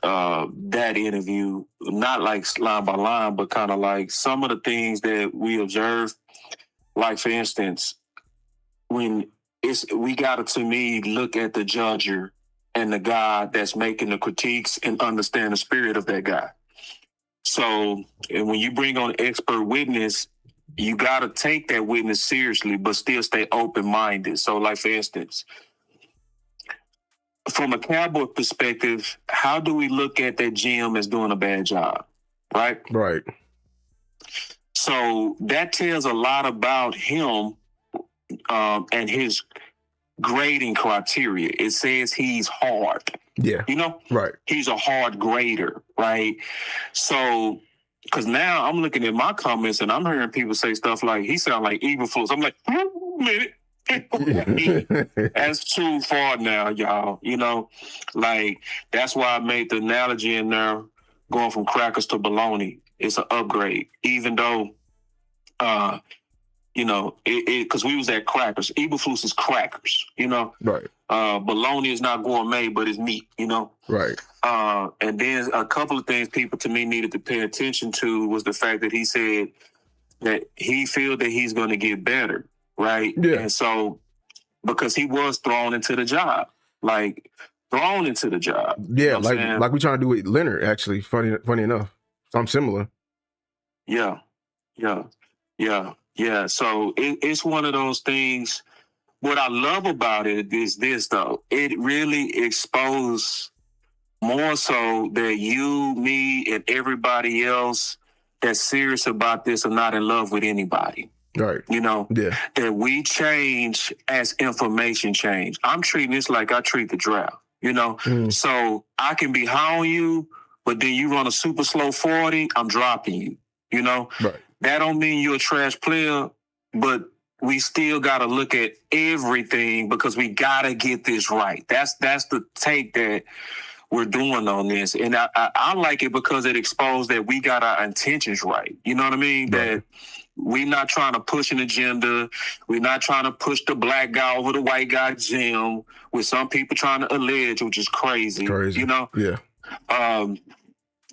that interview, not like line by line, but kind of like some of the things that we observed. Like for instance, we gotta, to me, look at the judger and the guy that's making the critiques and understand the spirit of that guy. So, and when you bring on expert witness, you got to take that witness seriously, but still stay open-minded. So, like, for instance, from a Cowboy perspective, how do we look at that GM as doing a bad job, right? Right. So that tells a lot about him and his grading criteria. It says he's hard. Yeah. Right. He's a hard grader, right? So, because now I'm looking at my comments and I'm hearing people say stuff like, he sound like Eberflus. I'm like, wait a minute. That's too far now, y'all. Like, that's why I made the analogy in there going from crackers to bologna. It's an upgrade, even though, because we was at crackers. Eberflus is crackers, Right. Bologna is not gourmet, but it's meat, Right. And then a couple of things people to me needed to pay attention to was the fact that he said that he feels that he's going to get better, right? Yeah. And so because he was thrown into the job. Like, thrown into the job. Yeah, like we trying to do with Leonard, actually. Funny enough. Something similar. Yeah. So it's one of those things. What I love about it is this, though. It really exposed more so that you, me, and everybody else that's serious about this are not in love with anybody. Right. You know? Yeah. That we change as information change. I'm treating this like I treat the draft, you know? So I can be high on you, but then you run a super slow 40, I'm dropping you, you know? Right. That don't mean you're a trash player, but we still got to look at everything because we got to get this right. That's the take that we're doing on this. And I like it because it exposed that we got our intentions right. You know what I mean? Right. That we're not trying to push an agenda. We're not trying to push the black guy over the white guy Jim, with some people trying to allege, which is crazy. You know? Yeah.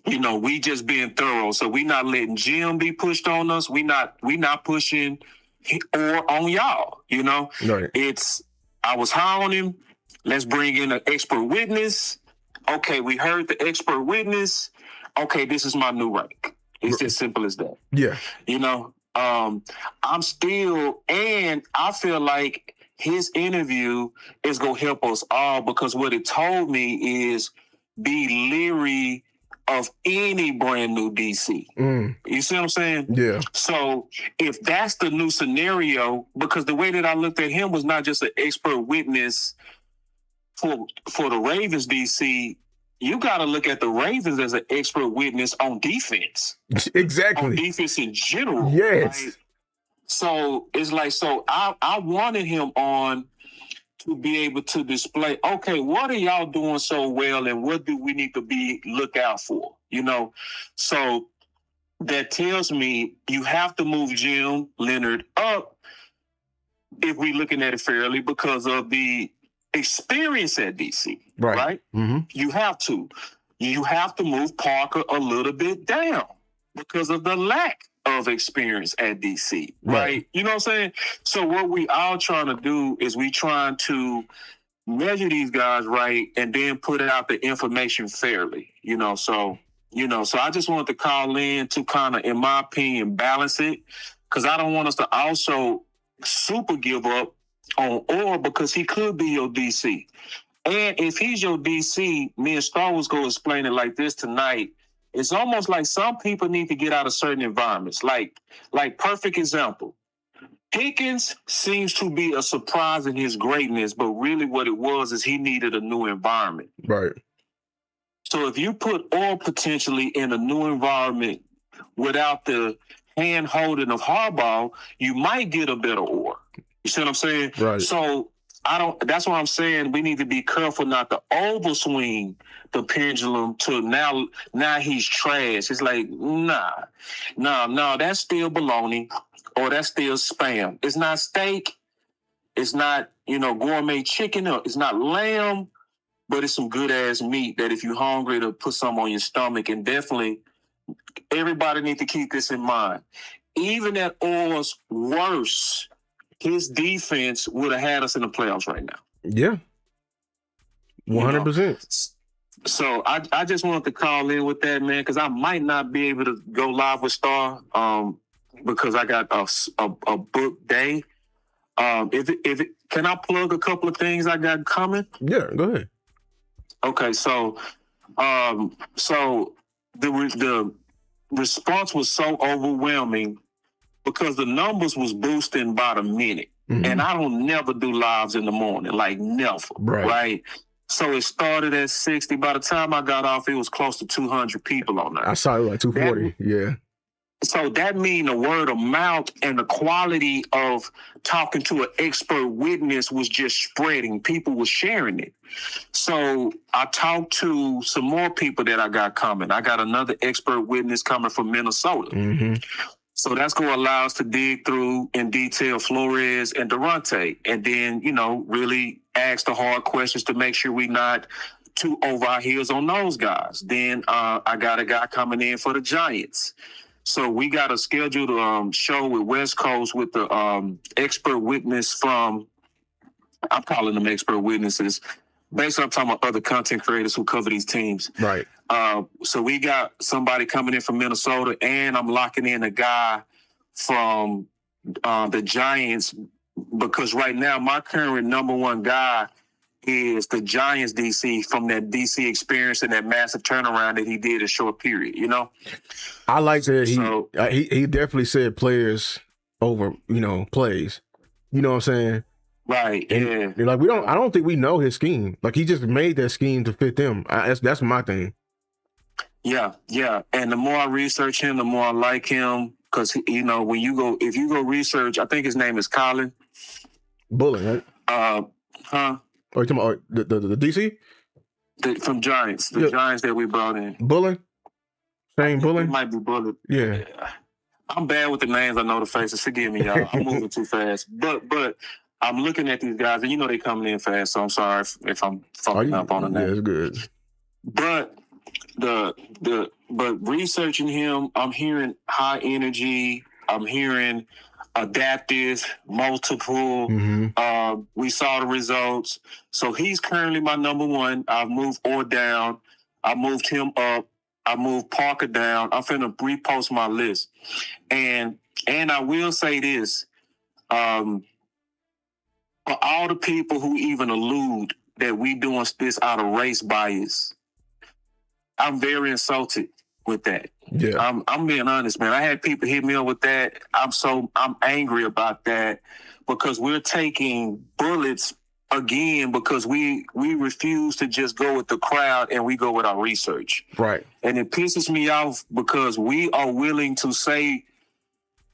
You know, we just being thorough. So we not letting Jim be pushed on us. We not pushing or on y'all, you know? Right. It's, I was high on him. Let's bring in an expert witness. Okay, we heard the expert witness. Okay, this is my new rank. It's as simple as that. Yeah. You know, I'm still, and I feel like his interview is going to help us all because what it told me is be leery of any brand new DC. You see what I'm saying? Yeah. So if that's the new scenario, because the way that I looked at him was not just an expert witness for the Ravens DC, you got to look at the Ravens as an expert witness on defense. Exactly. On defense in general. Yes. Right? So it's like, so I wanted him on to be able to display, okay, what are y'all doing so well and what do we need to look out for? You know, so that tells me you have to move Jim Leonard up if we're looking at it fairly because of the experience at DC, right? Mm-hmm. You have to move Parker a little bit down because of the lack of experience at DC, right? You know what I'm saying? So what we all trying to do is we trying to measure these guys right and then put out the information fairly, you know? So I just wanted to call in to kind of, in my opinion, balance it because I don't want us to also super give up on Orr because he could be your DC. And if he's your DC, me and Star Wars go explain it like this tonight. It's almost like some people need to get out of certain environments. Like perfect example. Pickens seems to be a surprise in his greatness, but really what it was is he needed a new environment. Right. So if you put Orr potentially in a new environment without the hand-holding of Harbaugh, you might get a better Orr. You see what I'm saying? Right. So that's why I'm saying we need to be careful not to overswing the pendulum to now he's trash. It's like, nah, that's still baloney or that's still spam. It's not steak. It's not, gourmet chicken. Or it's not lamb, but it's some good ass meat that if you're hungry to put some on your stomach. And definitely everybody need to keep this in mind. Even at Orr's worst, his defense would have had us in the playoffs right now. Yeah. 100%. So I just wanted to call in with that, man, because I might not be able to go live with Star because I got a book day. Can I plug a couple of things I got coming? Yeah, go ahead. Okay, so the response was so overwhelming because the numbers was boosting by the minute. Mm-hmm. And I don't never do lives in the morning, like never, right? So it started at 60. By the time I got off, it was close to 200 people on there. I saw it like 240, yeah. So that means the word of mouth and the quality of talking to an expert witness was just spreading. People were sharing it. So I talked to some more people that I got coming. I got another expert witness coming from Minnesota. Mm-hmm. So that's going to allow us to dig through in detail Flores and Durante and then, really ask the hard questions to make sure we're not too over our heels on those guys. Then I got a guy coming in for the Giants. So we got a scheduled show with West Coast with the expert witness from I'm calling them expert witnesses. Basically, I'm talking about other content creators who cover these teams. Right. So we got somebody coming in from Minnesota, and I'm locking in a guy from the Giants, because right now my current number one guy is the Giants DC, from that DC experience and that massive turnaround that he did in a short period, you know? I like that he definitely said players over, plays. You know what I'm saying? Right. And like I don't think we know his scheme. Like he just made that scheme to fit them. That's my thing. Yeah. And the more I research him, the more I like him. Because if you go research, I think his name is Colin Bullen, right? Huh? Or you talking about the DC? From Giants, the Giants that we brought in. Bullen? Shane Bullen? It might be Bullen. Yeah. I'm bad with the names. I know the faces. Forgive me, y'all. I'm moving too fast. But I'm looking at these guys, and they coming in fast. So I'm sorry if I'm fucking up on the name. Yeah, it's good. But but researching him, I'm hearing high energy. I'm hearing adaptive, multiple. Mm-hmm. We saw the results. So he's currently my number one. I've moved Orr down. I moved him up. I moved Parker down. I'm finna repost my list. And I will say this. For all the people who even allude that we doing this out of race bias, I'm very insulted with that. Yeah. I'm being honest, man. I had people hit me up with that. I'm angry about that, because we're taking bullets again because we refuse to just go with the crowd, and we go with our research. Right. And it pisses me off because we are willing to say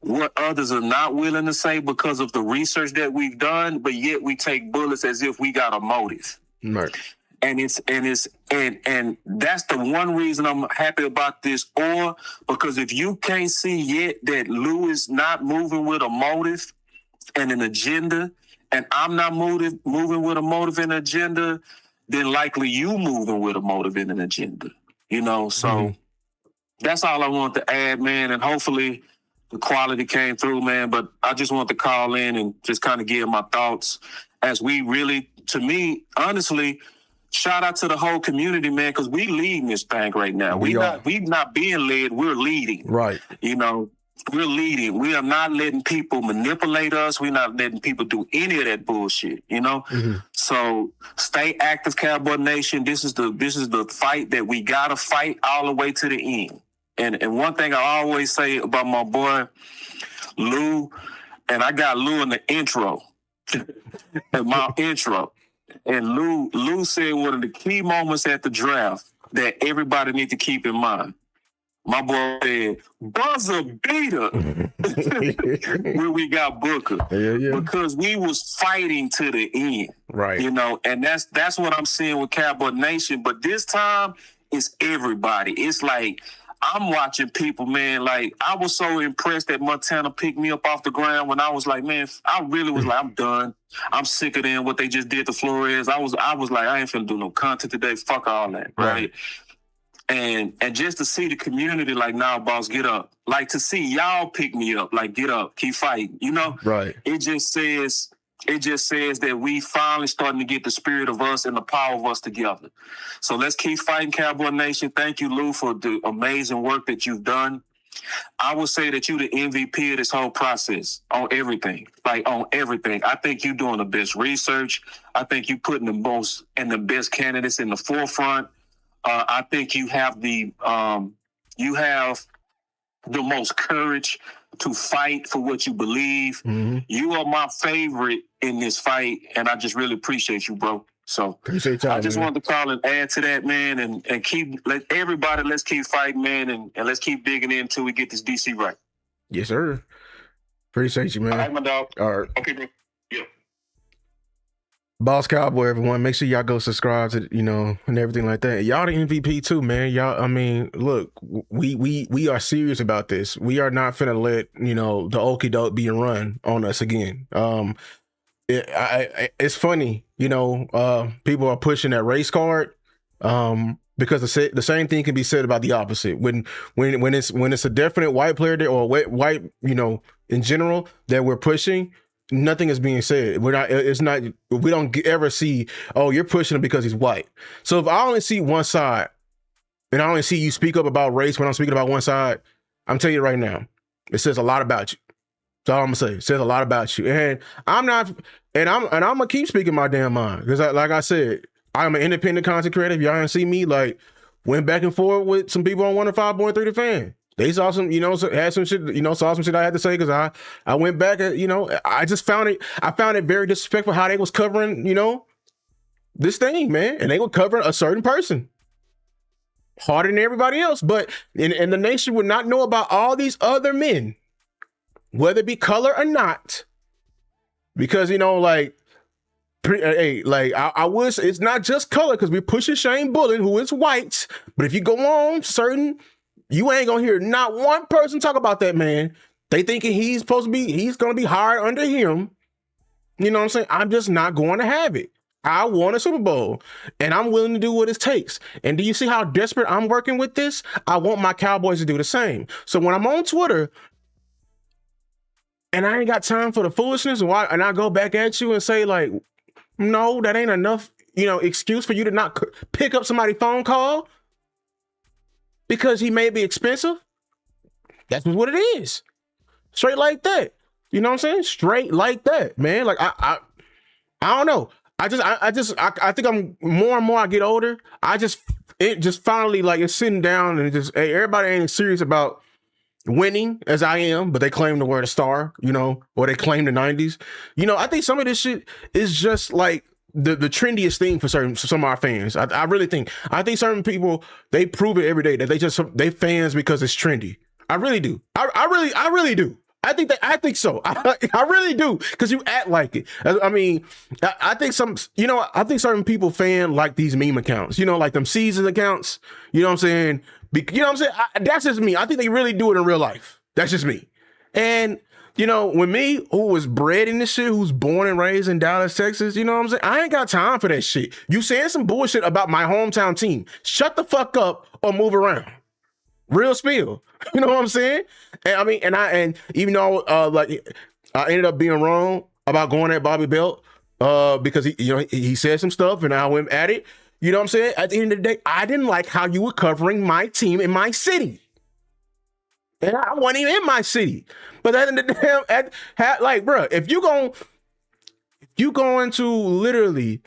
what others are not willing to say because of the research that we've done, but yet we take bullets as if we got a motive. Right. And that's the one reason I'm happy about this. Or because if you can't see yet that Lou is not moving with a motive and an agenda, and I'm not moving with a motive and agenda, then likely you moving with a motive and an agenda. So that's all I want to add, man. And hopefully the quality came through, man. But I just want to call in and just kind of give my thoughts as we really, to me, honestly, shout out to the whole community, man, because we leading this thing right now. We not being led, we're leading. Right. We're leading. We are not letting people manipulate us. We're not letting people do any of that bullshit, Mm-hmm. So stay active, Cowboy Nation. This is the fight that we gotta fight all the way to the end. And one thing I always say about my boy Lou, and I got Lou in the intro, in my intro. And Lou said one of the key moments at the draft that everybody need to keep in mind. My boy said, buzzer beater, when we got Booker. Yeah. Because we was fighting to the end. Right. And that's what I'm seeing with Cowboy Nation. But this time, it's everybody. It's like, I'm watching people, man. Like, I was so impressed that Montana picked me up off the ground when I was like, man, I really was like, I'm done. I'm sick of them, what they just did to Flores. I was like, I ain't finna do no content today. Fuck all that, right? And just to see the community like, nah, boss, get up. Like, to see y'all pick me up, like, get up, keep fighting, Right. It just says that we finally starting to get the spirit of us and the power of us together. So let's keep fighting, Cowboy Nation. Thank you, Lou, for the amazing work that you've done. I would say that you the MVP of this whole process on everything. Like, on everything. I think you're doing the best research. I think you putting the most and the best candidates in the forefront. I think you have the most courage to fight for what you believe. Mm-hmm. You are my favorite in this fight, and I just really appreciate you, bro. So I just wanted to call and add to that, man, and let's keep fighting, man, and let's keep digging in until we get this DC right. Yes, sir. Appreciate you, man. All right, my dog. All right. Okay, bro. Yeah. Boss Cowboy, everyone, make sure y'all go subscribe to, and everything like that. Y'all the MVP too, man. Y'all, I mean, look, we are serious about this. We are not finna let, the okie doke be a run on us again. It's funny, people are pushing that race card, because the same thing can be said about the opposite. When it's a definite white player there, or white, in general, that we're pushing, nothing is being said. We're not. It's not. We don't ever see. Oh, you're pushing him because he's white. So if I only see one side, and I only see you speak up about race when I'm speaking about one side, I'm telling you right now, it says a lot about you. That's all I'm gonna say. It says a lot about you. And I'm not. And I'm gonna keep speaking my damn mind because, like I said, I'm an independent content creator. If y'all didn't see me, like, went back and forth with some people on 105.3 The Fan. They saw some, had some shit, saw some shit I had to say because I went back, I just found it very disrespectful how they was covering, this thing, man. And they were covering a certain person harder than everybody else. But, and the nation would not know about all these other men, whether it be color or not. Because, I was, it's not just color because we're pushing Shane Bullen, who is white. But if you go on certain, you ain't gonna hear not one person talk about that man. They thinking he's gonna be hired under him. You know what I'm saying? I'm just not going to have it. I want a Super Bowl and I'm willing to do what it takes. And do you see how desperate I'm working with this? I want my Cowboys to do the same. So when I'm on Twitter and I ain't got time for the foolishness and I go back at you and say, like, no, that ain't enough, excuse for you to not pick up somebody's phone call because he may be expensive. That's what it is. Straight like that. You know what I'm saying? Straight like that, man. Like I don't know. I think I'm more and more I get older. It just finally, like, it's sitting down and just, hey, everybody ain't serious about winning as I am, but they claim to wear the star, or they claim the 90s. I think some of this shit is just like the trendiest thing for some of our fans. I really think. I think certain people, they prove it every day that they fans because it's trendy. I really do. I really do. I think so. I really do, because you act like it. I mean, I think I think certain people fan like these meme accounts, like them season accounts. You know what I'm saying? That's just me. I think they really do it in real life. That's just me. And, when me, who was bred in this shit, who's born and raised in Dallas, Texas, you know what I'm saying? I ain't got time for that shit. You saying some bullshit about my hometown team. Shut the fuck up or move around. Real spill. You know what I'm saying? And I mean, and even though I ended up being wrong about going at Bobby Belt because he said some stuff and I went at it. You know what I'm saying? At the end of the day, I didn't like how you were covering my team in my city. And I wasn't even in my city. But at the end of the day, like, bro, if you going to literally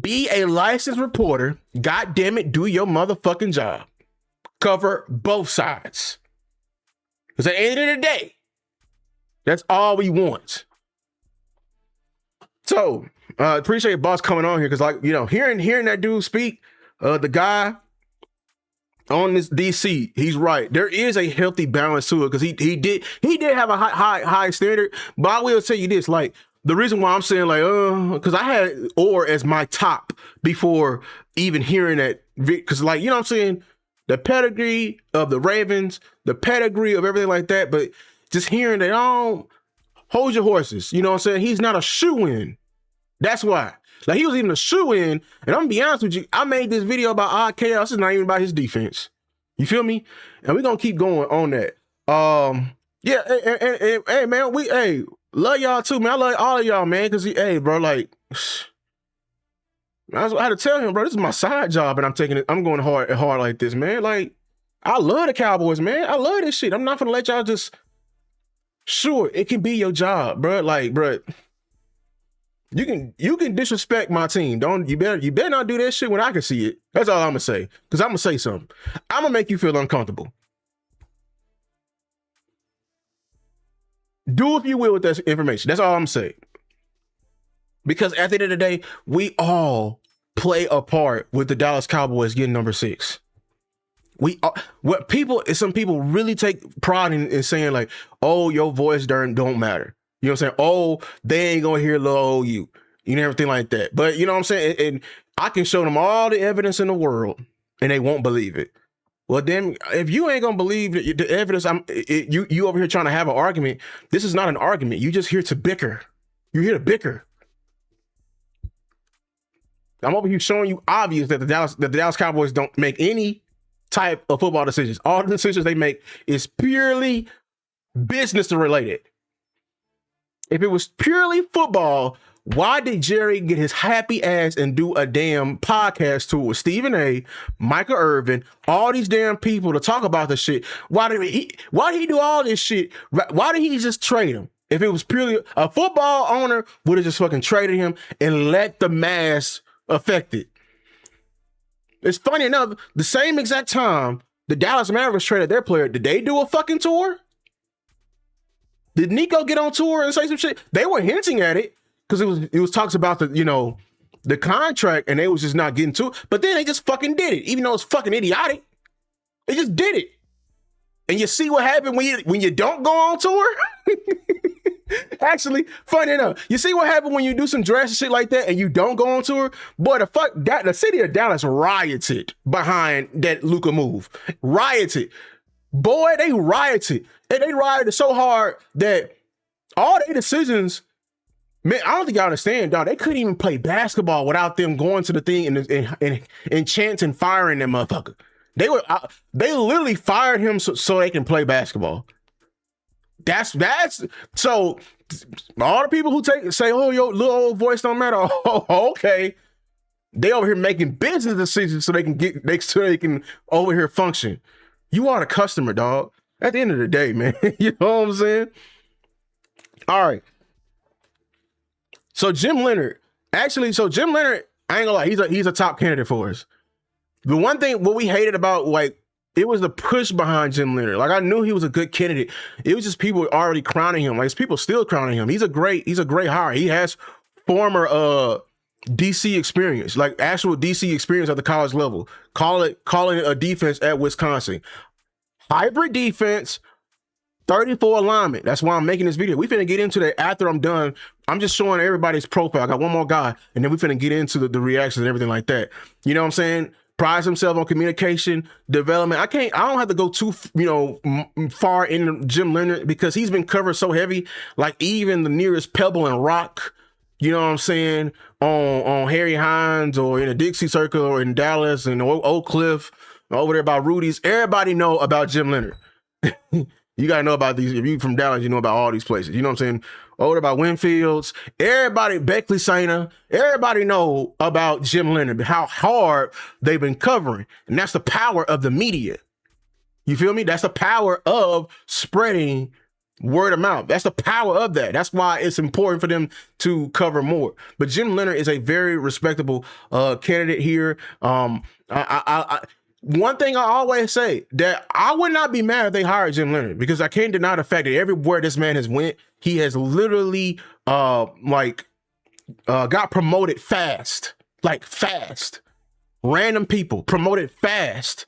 be a licensed reporter, God damn it, do your motherfucking job. Cover both sides. Because at the end of the day, that's all we want. So, appreciate Boss coming on here because, like, hearing that dude speak, the guy on this DC, he's right. There is a healthy balance to it because he did have a high standard. But I will tell you this, like, the reason why I'm saying, like, because I had Orr as my top before even hearing that, because, like, you know what I'm saying, the pedigree of the Ravens, the pedigree of everything like that, but just hearing that, hold your horses. You know what I'm saying? He's not a shoe-in. That's why. Like, he was even a shoe-in, and I'm gonna be honest with you, I made this video about odd chaos. It's not even about his defense. You feel me? And we're gonna keep going on that. Yeah, hey, man, love y'all too, man. I love all of y'all, man, because bro, like, I had to tell him, bro, this is my side job, and I'm going hard like this, man. Like, I love the Cowboys, man. I love this shit. I'm not gonna let y'all just, sure, it can be your job, bro. Like, bro, you can disrespect my team. You better not do that shit when I can see it. That's all I'm gonna say. Because I'm gonna say something. I'm gonna make you feel uncomfortable. Do if you will with that information. That's all I'm saying. Because at the end of the day, we all play a part with the Dallas Cowboys getting number 6. Some people really take pride in saying, like, oh, your voice don't matter. You know what I'm saying? Oh, they ain't gonna hear little old you and everything like that. But you know what I'm saying? And I can show them all the evidence in the world and they won't believe it. Well, then if you ain't gonna believe the evidence, you over here trying to have an argument. This is not an argument. You just here to bicker. You're here to bicker. I'm over here showing you obvious that the Dallas Cowboys don't make any type of football decisions. All the decisions they make is purely business related. If it was purely football, why did Jerry get his happy ass and do a damn podcast tour with Stephen A, Michael Irvin, all these damn people to talk about the shit? Why did he do all this shit? Why did he just trade him? If it was purely a football owner, would have just fucking traded him and let the mass affect it. It's funny enough, the same exact time the Dallas Mavericks traded their player, did they do a fucking tour? Did Nico get on tour and say some shit? They were hinting at it because it was talks about the contract and they was just not getting to it. But then they just fucking did it, even though it's fucking idiotic. They just did it. And you see what happened when you don't go on tour? Actually, funny enough, you see what happened when you do some drastic shit like that and you don't go on tour? Boy, the city of Dallas rioted behind that Luka move. Rioted. Boy, they rioted. And they rioted so hard that all their decisions, man, I don't think y'all understand, dog. They couldn't even play basketball without them going to the thing and chanting firing them motherfucker. They literally fired him so they can play basketball. That's so all the people who say, oh, your little old voice don't matter. Oh, okay. They over here making business decisions so they can over here function. You are the customer, dog. At the end of the day, man. You know what I'm saying? All right. So Jim Leonard, I ain't gonna lie, he's a top candidate for us. The one thing, what we hated about, like, it was the push behind Jim Leonard. Like, I knew he was a good candidate. It was just people already crowning him. Like, it's people still crowning him. He's a great hire. He has former DC experience, like actual DC experience at the college level. Calling it a defense at Wisconsin. Hybrid defense, 34 alignment. That's why I'm making this video. We finna get into that after I'm done. I'm just showing everybody's profile. I got one more guy, and then we finna get into the reactions and everything like that. You know what I'm saying? Prides himself on communication, development. I don't have to go too, far into Jim Leonard because he's been covered so heavy. Like even the nearest pebble and rock, you know what I'm saying, on Harry Hines or in the Dixie Circle or in Dallas and Oak Cliff over there by Rudy's. Everybody know about Jim Leonard. You got to know about these. If you from Dallas, you know about all these places. You know what I'm saying? Over about Winfields. Everybody, Beckley Sainer. Everybody know about Jim Leonard, how hard they've been covering. And that's the power of the media. You feel me? That's the power of spreading word of mouth. That's the power of that. That's why it's important for them to cover more. But Jim Leonard is a very respectable candidate here. One thing I always say, that I would not be mad if they hired Jim Leonard, because I can't deny the fact that everywhere this man has went, he has literally got promoted fast. Like fast. Random people promoted fast.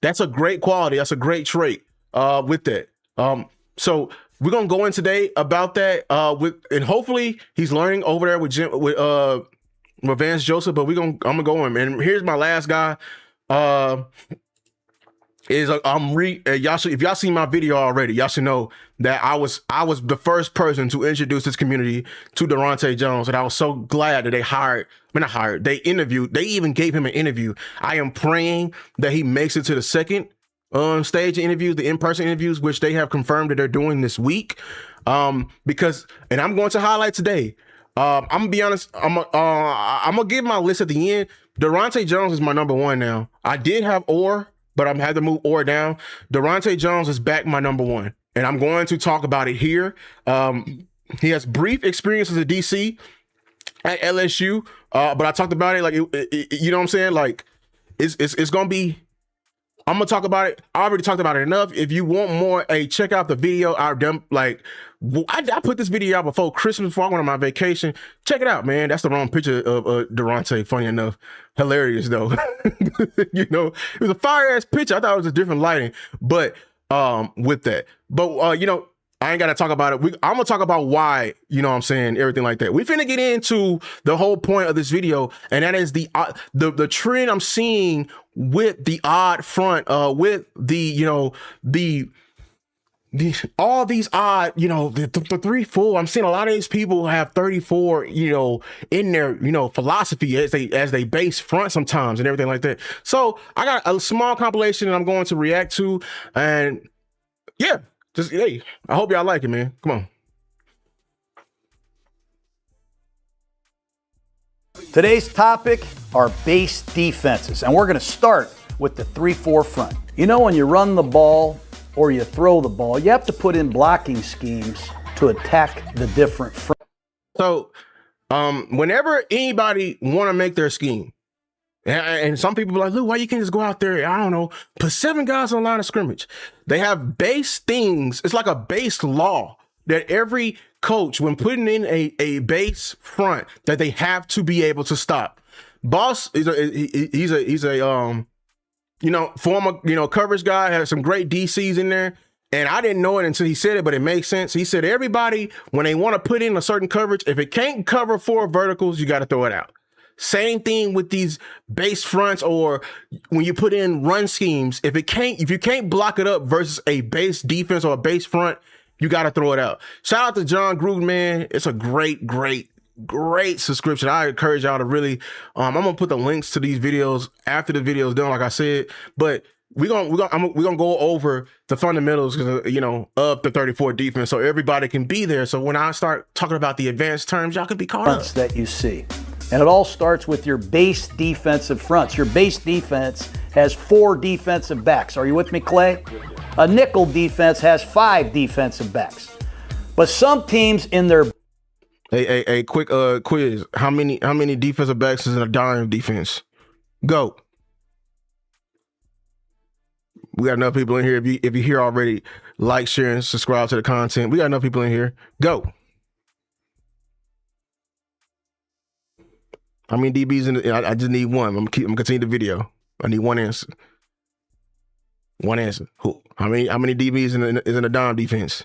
That's a great quality. That's a great trait with that. So we're gonna go in today about that and hopefully he's learning over there with Vance Joseph, but I'm gonna go in, man. Here's my last guy. Y'all if y'all seen my video already, y'all should know that I was the first person to introduce this community to Durante Jones, and I was so glad that they interviewed, they even gave him an interview. I am praying that he makes it to the second stage interviews, the in-person interviews, which they have confirmed that they're doing this week. Because, and I'm going to highlight today. I'm gonna be honest. I'm gonna give my list at the end. Durante Jones is my number one now. I did have Orr, but I'm had to move Orr down. Durante Jones is back my number one, and I'm going to talk about it here. He has brief experience as a DC at LSU, but I talked about it like you know what I'm saying. Like it's gonna be. I'm gonna talk about it. I already talked about it enough. If you want more, check out the video I've done. Like I put this video out before Christmas, before I went on my vacation. Check it out, man. That's the wrong picture of Durante. Funny enough, hilarious though. You know, it was a fire ass picture. I thought it was a different lighting, but with that, but I ain't got to talk about it. I'm going to talk about why, you know what I'm saying, everything like that. We finna get into the whole point of this video, and that is the trend I'm seeing with the odd front, with all these odd, the 3-4. I'm seeing a lot of these people have 34, in their, philosophy as they base front sometimes and everything like that. So I got a small compilation that I'm going to react to, and yeah. Just, hey, I hope y'all like it, man. Come on. Today's topic are base defenses, and we're going to start with the 3-4 front. You know, when you run the ball or you throw the ball, you have to put in blocking schemes to attack the different front. So, whenever anybody want to make their scheme, and some people are like, look, why you can't just go out there, I don't know, put 7 guys on the line of scrimmage. They have base things. It's like a base law that every coach, when putting in a base front, that they have to be able to stop. Boss is he's a former coverage guy, has some great DCs in there. And I didn't know it until he said it, but it makes sense. He said everybody, when they want to put in a certain coverage, if it can't cover 4 verticals, you got to throw it out. Same thing with these base fronts, or when you put in run schemes, if you can't block it up versus a base defense or a base front, you got to throw it out. Shout out to John Gruden, man. It's a great subscription. I encourage y'all to really, I'm going to put the links to these videos after the video is done, like I said, but we're gonna go over the fundamentals, of the 34 defense, so everybody can be there. So when I start talking about the advanced terms, y'all can be caught up. That you see, and it all starts with your base defensive fronts. Your base defense has 4 defensive backs. Are you with me, Clay? A nickel defense has 5 defensive backs, but some teams in their a quick quiz: how many defensive backs is in a dime defense? Go. We got enough people in here. If you're here already, like, share, and subscribe to the content. We got enough people in here. Go. How many DBs in the, I just need one. I'm gonna continue the video. I need one answer. One answer. Who? How many DBs is in a dime defense?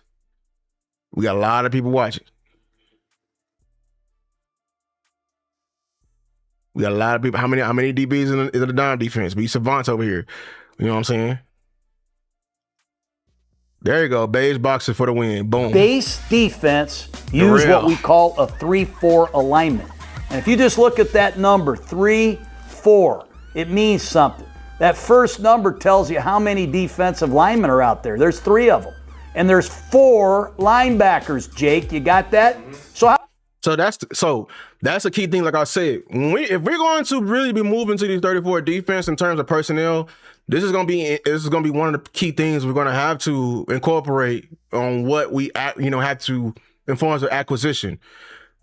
We got a lot of people watching. We got a lot of people. How many DBs is in a dime defense? Be savants over here. You know what I'm saying? There you go. Beige boxer for the win. Boom. Base defense use what we call a 3-4 alignment. And if you just look at that number, 3-4, it means something. That first number tells you how many defensive linemen are out there. There's 3 of them. And there's 4 linebackers, Jake. You got that? So that's a key thing. Like I said, if we're going to really be moving to these 34 defense in terms of personnel, this is going to be one of the key things we're going to have to incorporate on what we have to inform the acquisition.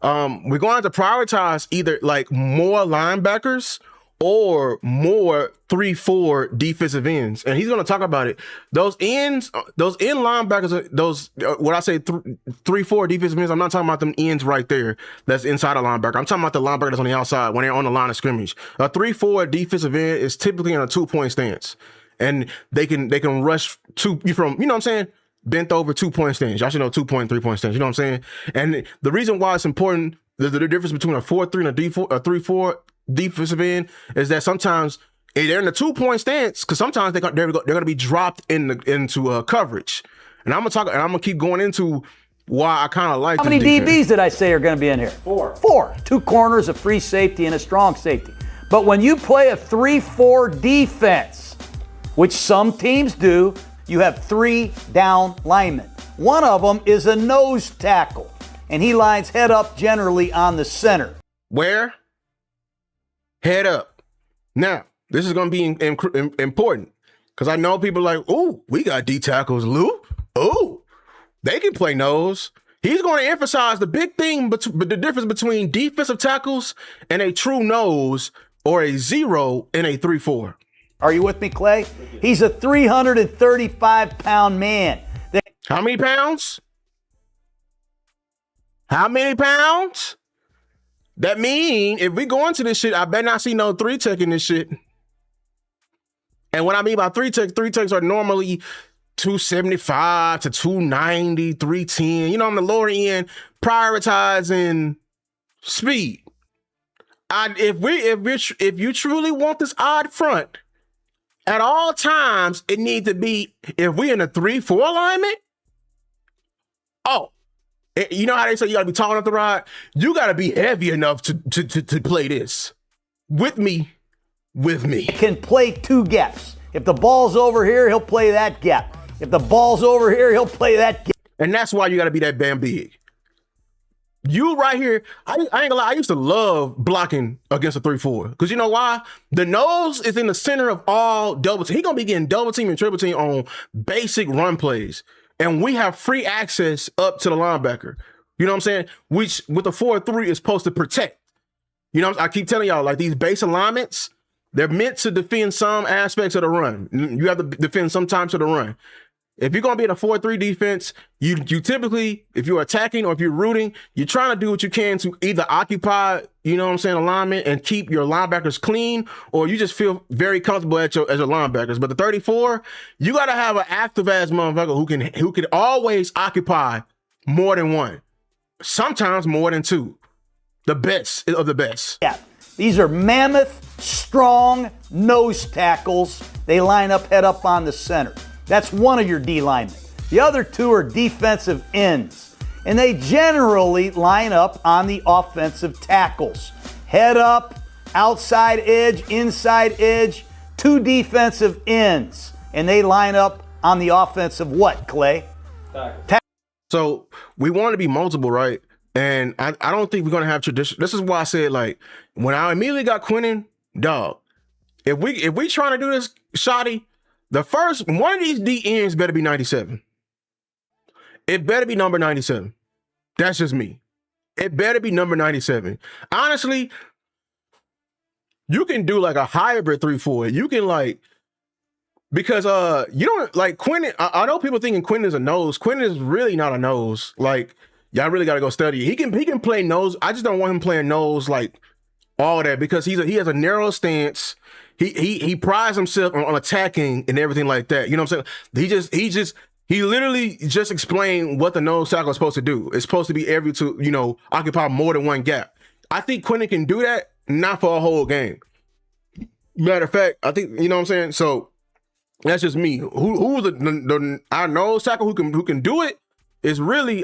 We're going to have to prioritize either like more linebackers or more 3-4 defensive ends. And he's going to talk about it. Those end linebackers, what I say 3-4 defensive ends, I'm not talking about them ends right there that's inside a linebacker. I'm talking about the linebacker that's on the outside when they're on the line of scrimmage. A 3-4 defensive end is typically in a 2-point stance. And they can rush from, you know what I'm saying? Bent over 2-point stance. Y'all should know 2-point, 3-point stance. You know what I'm saying? And the reason why it's important, the difference between a 4-3 and a 3-4 defensive end is that sometimes they're in a 2-point stance because sometimes they're going to be dropped into coverage. And I'm gonna keep going into why I kind of like. How many DBs did I say are going to be in here? 4. 2 corners, a free safety, and a strong safety. But when you play a 3-4 defense, which some teams do, you have 3 down linemen. One of them is a nose tackle, and he lines head up generally on the center. Where? Head up. Now, this is going to be important because I know people are like, ooh, we got D tackles, Lou. Ooh, they can play nose. He's going to emphasize the big thing, but the difference between defensive tackles and a true nose or a 0 and a 3-4. Are you with me, Clay? He's a 335-pound man. How many pounds? How many pounds? That mean if we go into this shit, I better not see no 3-tech in this shit. And what I mean by 3-techs are normally 275 to 290, 310. You know, on the lower end, prioritizing speed. If you truly want this odd front, at all times it needs to be, if we in a 3-4 alignment, you know how they say you gotta be tall enough to ride? You gotta be heavy enough to play this. With me. He can play 2 gaps. If the ball's over here, he'll play that gap. If the ball's over here, he'll play that gap. And that's why you gotta be that damn big. You right here, I ain't gonna lie, I used to love blocking against a 3-4. Because you know why? The nose is in the center of all double team. He gonna be getting double team and triple team on basic run plays. And we have free access up to the linebacker. You know what I'm saying? Which with the 4-3 is supposed to protect. You know, I keep telling y'all, like these base alignments, they're meant to defend some aspects of the run. You have to defend some types of the run. If you're going to be in a 4-3 defense, you typically, if you're attacking or if you're rooting, you're trying to do what you can to either occupy, you know what I'm saying, alignment and keep your linebackers clean, or you just feel very comfortable as your linebackers. But the 34, you got to have an active-ass motherfucker who can always occupy more than one, sometimes more than two. The best of the best. Yeah, these are mammoth, strong nose tackles. They line up head up on the center. That's one of your D linemen. The other two are defensive ends, and they generally line up on the offensive tackles. Head up, outside edge, inside edge, two defensive ends, and they line up on the offensive what, Clay? So we want to be multiple, right? And I don't think we're going to have tradition. This is why I said, like, when I immediately got Quinnen, dog, if we trying to do this, shoddy, the first one of these D ends better be 97. It better be number 97. That's just me. It better be number 97. Honestly, you can do like a hybrid 3-4. You can like, because you don't like Quinnen. I know people thinking Quinnen is a nose. Quinnen is really not a nose. Like, y'all really got to go study. He can play nose. I just don't want him playing nose like all that, because he has a narrow stance. He prides himself on attacking and everything like that. You know what I'm saying? He literally just explained what the nose tackle is supposed to do. It's supposed to be occupy more than one gap. I think Quinnen can do that, not for a whole game. Matter of fact, I think, you know what I'm saying? So that's just me. Who's our nose tackle who can do it is really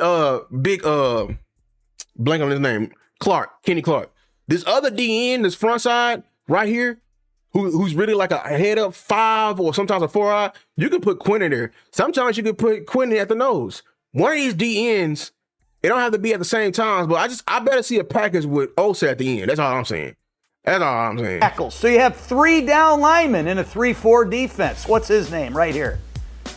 big blank on his name, Kenny Clark. This other D end, this front side right here, who's really like a head up 5 or sometimes a 4-eye, you can put Quinnen there. Sometimes you can put Quinnen at the nose. One of these D ends, it don't have to be at the same times, but I better see a package with Osa at the end. That's all I'm saying. Tackles. So you have 3 down linemen in a 3-4 defense. What's his name right here?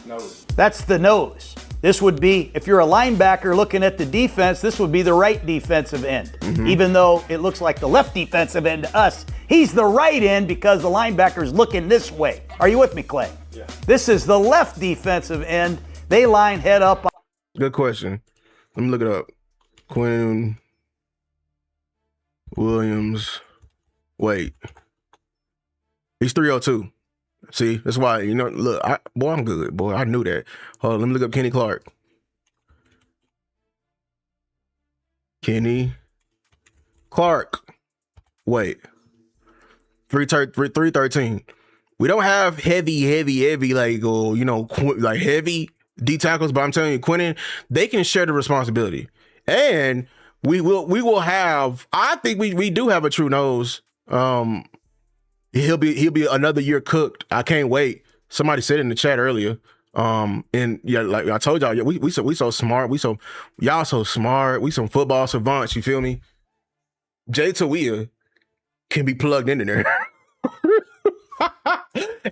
Nose. That's the nose. This would be, if you're a linebacker looking at the defense, this would be the right defensive end. Mm-hmm. Even though it looks like the left defensive end to us, he's the right end because the linebacker's looking this way. Are you with me, Clay? Yeah. This is the left defensive end. They line head up. Good question. Let me look it up. Quinn Williams. Wait. He's 302. See, that's why, look, I'm good, boy. I knew that. Hold on, let me look up Kenny Clark. Kenny Clark. Wait. 313. We don't have heavy, like heavy D tackles, but I'm telling you, Quinnen, they can share the responsibility. And we will have, I think we do have a true nose. He'll be another year cooked. I can't wait. Somebody said in the chat earlier. And yeah, like I told y'all, we so smart. Y'all so smart. We some football savants. You feel me? Jay Tawia can be plugged into there.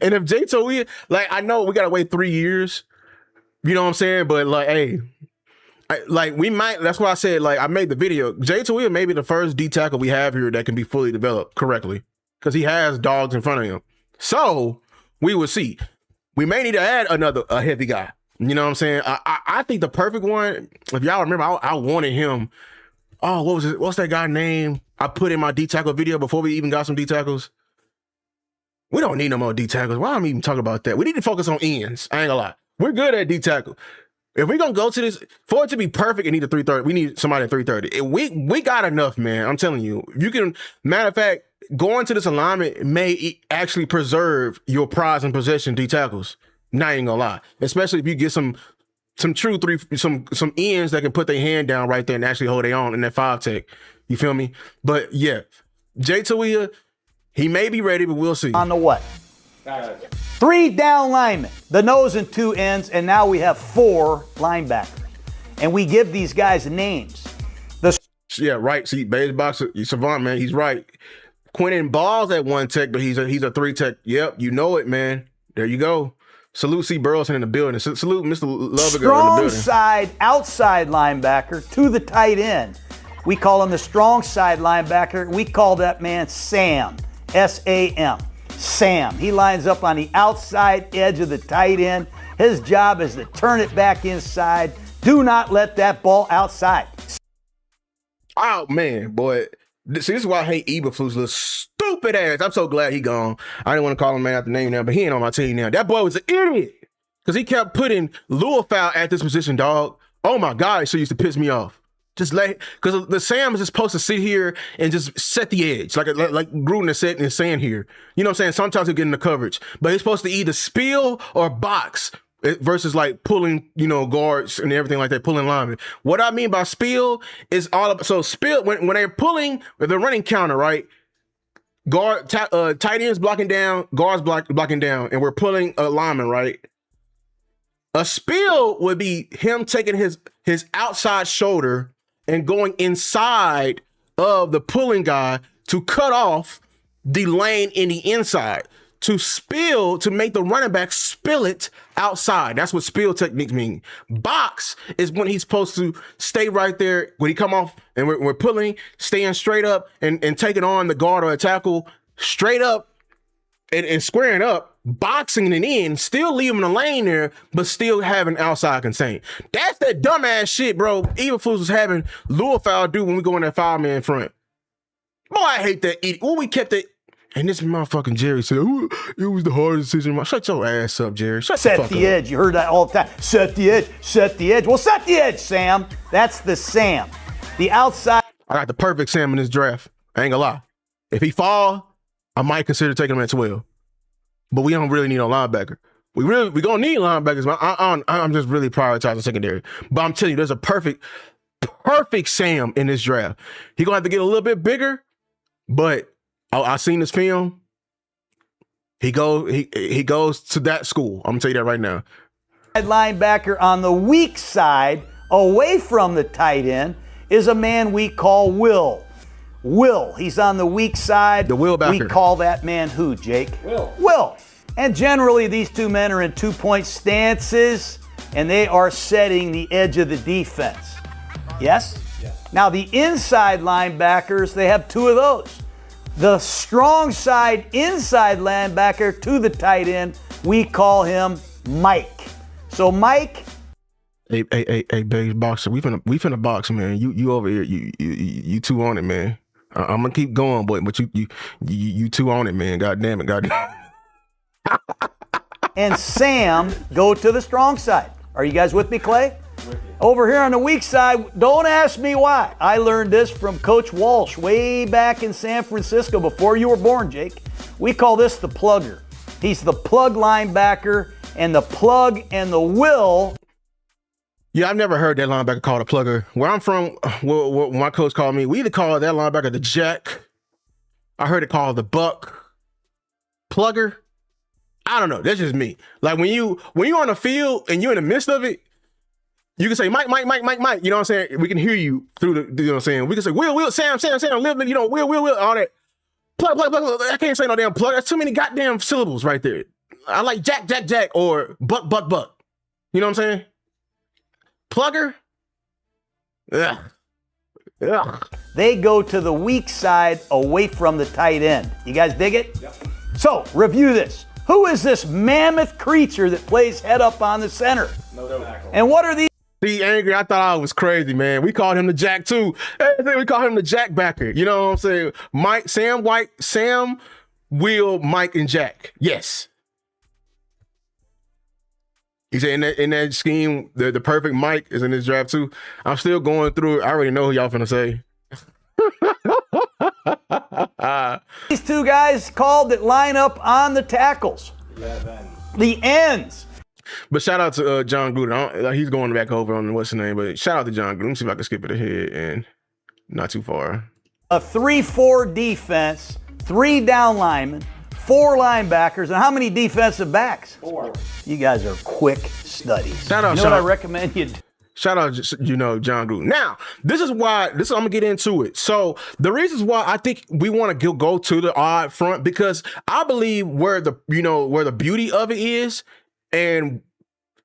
And if Jay Tawia, like, I know we gotta wait 3 years. You know what I'm saying? But like, hey, we might. That's why I said, like, I made the video. Jay Tawia may be the first D tackle we have here that can be fully developed correctly, because he has dogs in front of him. So we will see. We may need to add a heavy guy. You know what I'm saying? I think the perfect one, if y'all remember, I wanted him. Oh, what was it? What's that guy name I put in my D tackle video before we even got some D tackles? We don't need no more D tackles. Why am I even talking about that? We need to focus on ends. I ain't gonna lie. We're good at D tackle. If we're gonna go to this, for it to be perfect, it need a 330. We need somebody at 330. We got enough, man. I'm telling you. You can, matter of fact, going to this alignment may actually preserve your prize and possession D tackles. Not even gonna lie. Especially if you get some true some ends that can put their hand down right there and actually hold their own in that 5 tech. You feel me? But yeah, Jay Tawia, he may be ready, but we'll see. On the what? 3 down linemen, the nose and 2 ends, and now we have 4 linebackers. And we give these guys names. Yeah, right. See, Beige Boxer, Savant, man, he's right. Quentin Ball's at 1 tech, but he's a 3 tech. Yep, you know it, man. There you go. Salute C. Burleson in the building. Salute Mr. Loviger in the Strong building. side, outside linebacker to the tight end. We call him the strong side linebacker. We call that man Sam. S-A-M. Sam. He lines up on the outside edge of the tight end. His job is to turn it back inside. Do not let that ball outside. Oh, man, boy. See, this is why I hate Eberflus, little stupid ass. I'm so glad he gone. I didn't want to call him man after name now, but he ain't on my team now. That boy was an idiot because he kept putting Louisville at this position, dog. Oh, my God, it used to piss me off. Just because the Sam is just supposed to sit here and just set the edge, like Gruden is saying here. You know what I'm saying? Sometimes he'll get in the coverage, but he's supposed to either spill or box versus like pulling, guards and everything like that, pulling linemen. What I mean by spill is so spill when they're pulling, they're running counter, right? Tight ends blocking down, guards blocking down, and we're pulling a lineman, right? A spill would be him taking his outside shoulder and going inside of the pulling guy to cut off the lane in the inside. To spill, to make the running back spill it outside. That's what spill techniques mean. Box is when he's supposed to stay right there. When he come off and we're pulling, staying straight up and taking on the guard or a tackle straight up and squaring up, boxing it in, still leaving the lane there, but still having outside contain. That's that dumbass shit, bro. Eberflus was having Louisville do when we go in that 5-man front. Boy, I hate that idiot. When we kept it. And this motherfucking Jerry said, "Ooh, it was the hardest decision." Shut your ass up, Jerry. Set the edge. You heard that all the time. Set the edge. Set the edge. Well, set the edge, Sam. That's the Sam. The outside. I got the perfect Sam in this draft. I ain't gonna lie. If he fall, I might consider taking him at 12. But we don't really need a linebacker. We gonna need linebackers, but I'm just really prioritizing secondary. But I'm telling you, there's a perfect Sam in this draft. He gonna have to get a little bit bigger, but I seen this film. He goes to that school. I'm gonna tell you that right now. Linebacker on the weak side, away from the tight end, is a man we call Will. Will. He's on the weak side. The Will backer. We call that man who, Jake? Will. And generally, these two men are in 2-point stances, and they are setting the edge of the defense. Yes? Now, the inside linebackers, they have 2 of those. The strong side inside linebacker to the tight end, we call him Mike. So Mike. Hey, Beige Boxer, we finna box, man. You over here, you 2 on it, man. I'm gonna keep going, but you 2 on it, man. God damn it. And Sam go to the strong side. Are you guys with me, Clay? Over here on the weak side, don't ask me why. I learned this from Coach Walsh way back in San Francisco before you were born, Jake. We call this the plugger. He's the plug linebacker, and the plug and the will. Yeah, I've never heard that linebacker called a plugger. Where I'm from, what my coach called me, we either call that linebacker the jack. I heard it called the buck. Plugger. I don't know. That's just me. Like when you're on the field and you're in the midst of it, you can say, Mike. You know what I'm saying? We can hear you through the, you know what I'm saying? We can say, Will, Sam, Will, all that. Plug. I can't say no damn plug. That's too many goddamn syllables right there. I like jack, or buck. You know what I'm saying? Plugger? Ugh. They go to the weak side away from the tight end. You guys dig it? Yep. So, review this. Who is this mammoth creature that plays head up on the center? No. And what are these? See, Angry, I thought I was crazy, man. We called him the Jack, too. We call him the Jack backer. You know what I'm saying? Mike, Sam, Will, Mike, and Jack. Yes. He said in that scheme, the perfect Mike is in this draft, too. I'm still going through it. I already know who y'all finna say. These 2 guys called that line up on the tackles. The ends. But shout out to John Gruden. He's going back over on what's his name, but shout out to John Gruden. Let me see if I can skip it ahead and not too far. A 3-4 defense, 3 down linemen, 4 linebackers, and how many defensive backs? 4. You guys are quick studies. Shout out, you know what I recommend you do? Shout out, John Gruden. Now, I'm gonna get into it. So the reasons why I think we want to go to the odd front, because I believe where the beauty of it is, and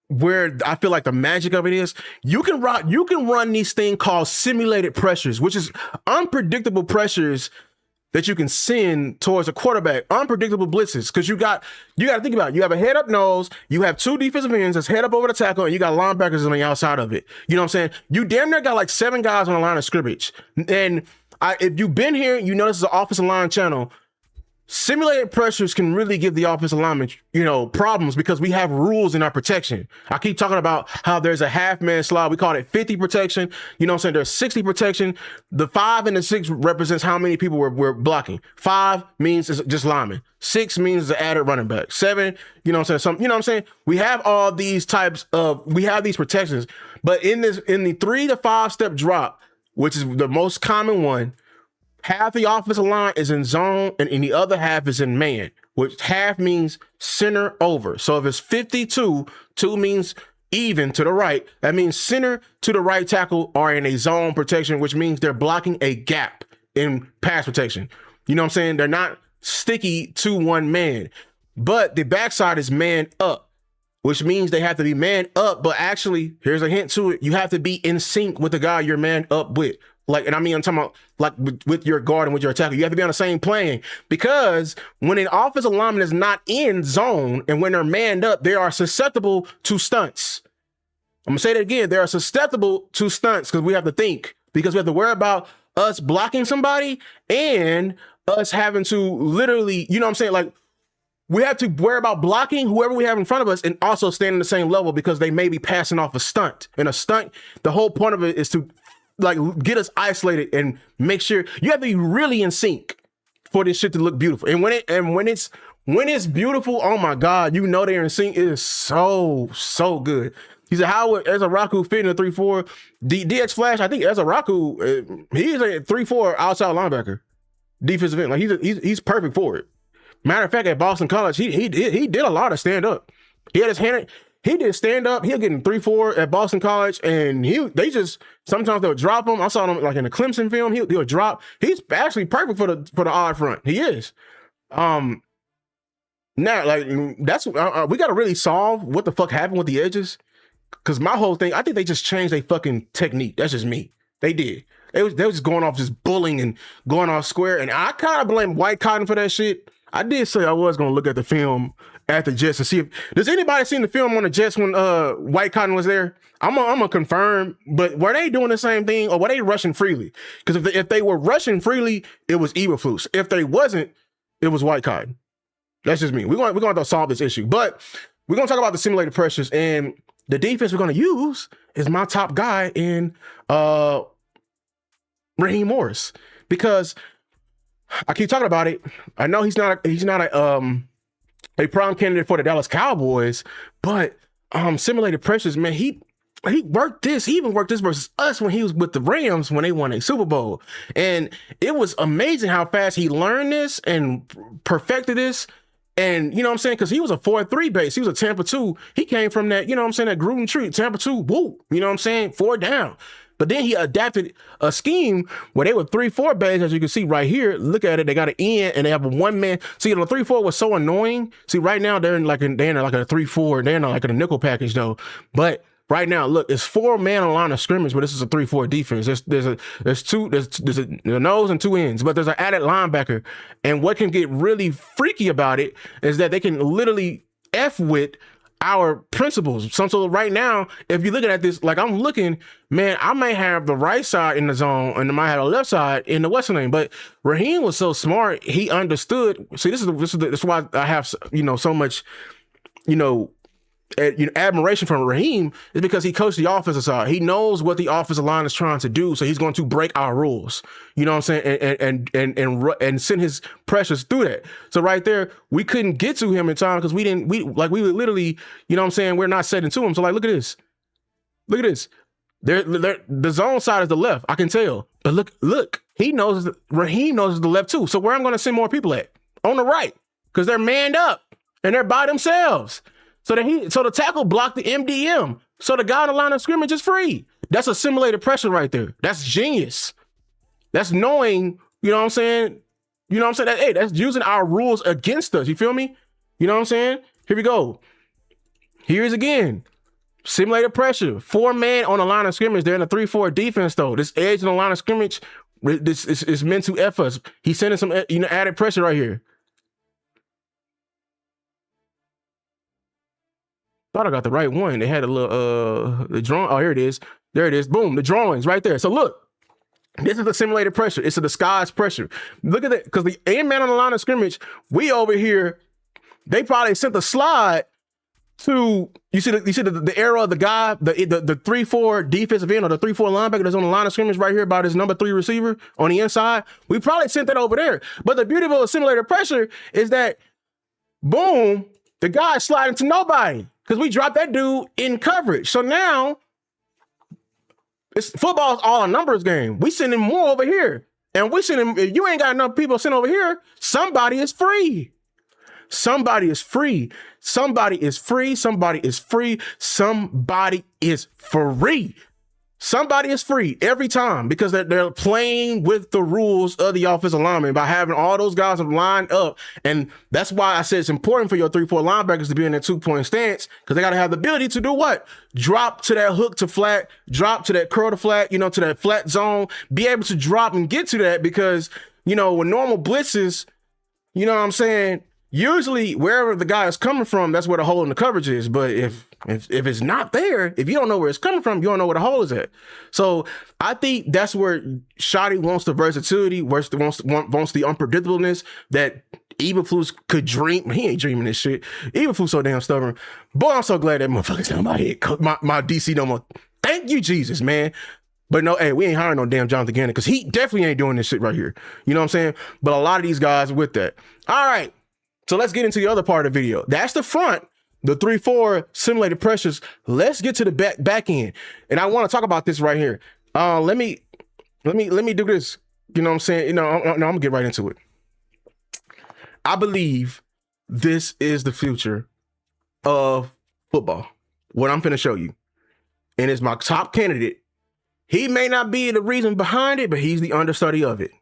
where I feel like the magic of it is, you can run these things called simulated pressures, which is unpredictable pressures that you can send towards a quarterback, unpredictable blitzes, because you got to think about it. You have a head up nose, you have two defensive ends that's head up over the tackle, and you got linebackers on the outside of it. You know what I'm saying? You damn near got like 7 guys on the line of scrimmage. And if you've been here, you know this is an offensive line channel. Simulated pressures can really give the offensive lineman, problems, because we have rules in our protection. I keep talking about how there's a half man slide. We call it 50 protection. You know what I'm saying? There's 60 protection. The 5 and the 6 represents how many people we're blocking. 5 means it's just linemen. 6 means the added running back. 7, you know what I'm saying? You know what I'm saying? We have all these we have these protections, but in the 3 to 5 step drop, which is the most common one, half the offensive line is in zone and the other half is in man, which half means center over. So if it's 52, 2 means even to the right. That means center to the right tackle are in a zone protection, which means they're blocking a gap in pass protection. You know what I'm saying? They're not sticky to one man, but the backside is man up, which means they have to be man up. But actually, here's a hint to it. You have to be in sync with the guy you're man up with. I'm talking about like with your guard and with your attacker. You have to be on the same plane, because when an offensive lineman is not in zone and when they're manned up, they are susceptible to stunts. I'm going to say that again. They are susceptible to stunts because we have to think, because we have to worry about us blocking somebody and us having to literally, you know what I'm saying? Like, we have to worry about blocking whoever we have in front of us and also staying in the same level, because they may be passing off a stunt. And a stunt, the whole point of it is to get us isolated and make sure you have to be really in sync for this shit to look beautiful. And when it's beautiful, oh my God, they're in sync. It is so good. He said, how would Ezra Raku fit in a 3-4? DX Flash, I think Ezra Raku, he's a 3-4 outside linebacker, defensive end. Like he's perfect for it. Matter of fact, at Boston College, he did a lot of stand up. He had his hand. He did stand up. He'll get in 3-4 at Boston College, and they just sometimes they'll drop him. I saw him like in the Clemson film. He'll drop. He's actually perfect for the odd front. He is. Now, like that's we got to really solve what the fuck happened with the edges, because my whole thing, I think they just changed their fucking technique. That's just me. They did. They was just going off just bullying and going off square, and I kind of blame White Cotton for that shit. I did say I was gonna look at the film at the Jets to see if does anybody seen the film on the Jets when White Cotton was there. I'm gonna confirm, but were they doing the same thing or were they rushing freely? Because if they were rushing freely, it was Eberflus. If they wasn't, it was White Cotton. That's just me. We're going to have to solve this issue, but we're gonna talk about the simulated pressures, and the defense we're gonna use is my top guy in Raheem Morris, because I keep talking about it. I know he's not a prime candidate for the Dallas Cowboys, but simulated pressures, man, he worked this. He even worked this versus us when he was with the Rams when they won a Super Bowl. And it was amazing how fast he learned this and perfected this. And you know what I'm saying? Because he was a 4-3 base. He was a Tampa 2. He came from that, you know what I'm saying, that Gruden tree, Tampa 2, woo, you know what I'm saying, 4 down. But then he adapted a scheme where they were 3-4 base, as you can see right here. Look at it. They got an end and they have a one man. See, the 3-4 was so annoying. See, right now they're in like a 3-4. They're in like a nickel package though. But right now, look, it's 4 man on line of scrimmage, but this is a 3-4 defense. There's a nose and 2 ends, but there's an added linebacker. And what can get really freaky about it is that they can literally F with our principles. So right now, if you're looking at this, like I'm looking, man, I may have the right side in the zone and I might have the left side in the Western lane. But Raheem was so smart; he understood. See, this is why I have so much admiration from Raheem, is because he coached the offensive side. He knows what the offensive line is trying to do, so he's going to break our rules. You know what I'm saying? And send his pressures through that. So right there, we couldn't get to him in time because we would literally, you know what I'm saying, we're not setting to him. So like, look at this. Look at this. The zone side is the left. I can tell. But look, Raheem knows it's the left too. So where I'm going to send more people at? On the right, because they're manned up and they're by themselves. So the tackle blocked the MDM. So the guy on the line of scrimmage is free. That's a simulated pressure right there. That's genius. That's knowing, you know what I'm saying? You know what I'm saying? Hey, that's using our rules against us. You feel me? You know what I'm saying? Here we go. Here's again. Simulated pressure. 4-man on the line of scrimmage. They're in a 3-4 defense, though. This edge on the line of scrimmage, this is meant to F us. He's sending some added pressure right here. Thought I got the right one. They had a little the drawing. Oh, here it is. There it is. Boom, the drawings right there. So look, this is the simulated pressure. It's a disguised pressure. Look at that, because the A-man on the line of scrimmage, we over here, they probably sent the slide to, you see the arrow of the guy, the 3-4 defensive end or the 3-4 linebacker that's on the line of scrimmage right here by this number 3 receiver on the inside. We probably sent that over there. But the beauty of a simulated pressure is that, boom, the guy is sliding to nobody because we dropped that dude in coverage. So now, football's all a numbers game. We sending more over here. And we sending, if you ain't got enough people sent over here, somebody is free. Somebody is free. Somebody is free. Somebody is free. Somebody is free. Somebody is free every time because they're playing with the rules of the offensive lineman by having all those guys lined up. And that's why I said it's important for your 3-4 linebackers to be in that 2-point stance, because they got to have the ability to do what? Drop to that hook to flat, drop to that curl to flat, to that flat zone, be able to drop and get to that because, with normal blitzes, you know what I'm saying? Usually wherever the guy is coming from, that's where the hole in the coverage is. But if it's not there, if you don't know where it's coming from, you don't know where the hole is at. So I think that's where Shotty wants the versatility, wants the unpredictableness that Eberflus could dream. He ain't dreaming this shit. Eberflus so damn stubborn. Boy, I'm so glad that motherfucker's down my head. My DC no more. Thank you, Jesus, man. But no, hey, we ain't hiring no damn Jonathan Gannon because he definitely ain't doing this shit right here. You know what I'm saying? But a lot of these guys with that. All right. So let's get into the other part of the video. That's the front, the 3-4 simulated pressures. Let's get to the back end. And I want to talk about this right here. Let me do this. You know what I'm saying? I'm gonna get right into it. I believe this is the future of football. What I'm finna show you. And it's my top candidate. He may not be the reason behind it, but he's the understudy of it.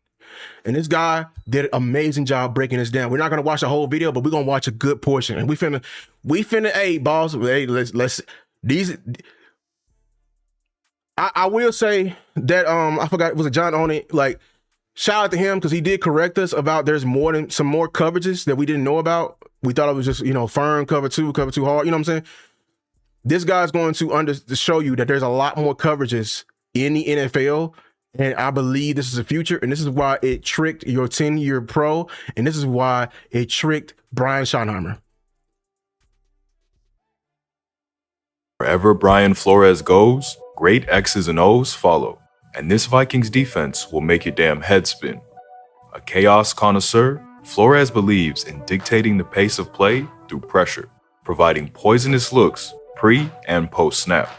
And this guy did an amazing job breaking this down. We're not gonna watch the whole video, but we're gonna watch a good portion. And we finna, hey, boss, hey, let's these. I will say that I forgot, was it John on it? Like, shout out to him because he did correct us about there's some more coverages that we didn't know about. We thought it was just firm cover too hard. You know what I'm saying? This guy's going to show you that there's a lot more coverages in the NFL. And I believe this is the future, and this is why it tricked your 10-year pro, and this is why it tricked Brian Schottenheimer. Wherever Brian Flores goes, great X's and O's follow, and this Vikings defense will make your damn head spin. A chaos connoisseur, Flores believes in dictating the pace of play through pressure, providing poisonous looks pre and post snap.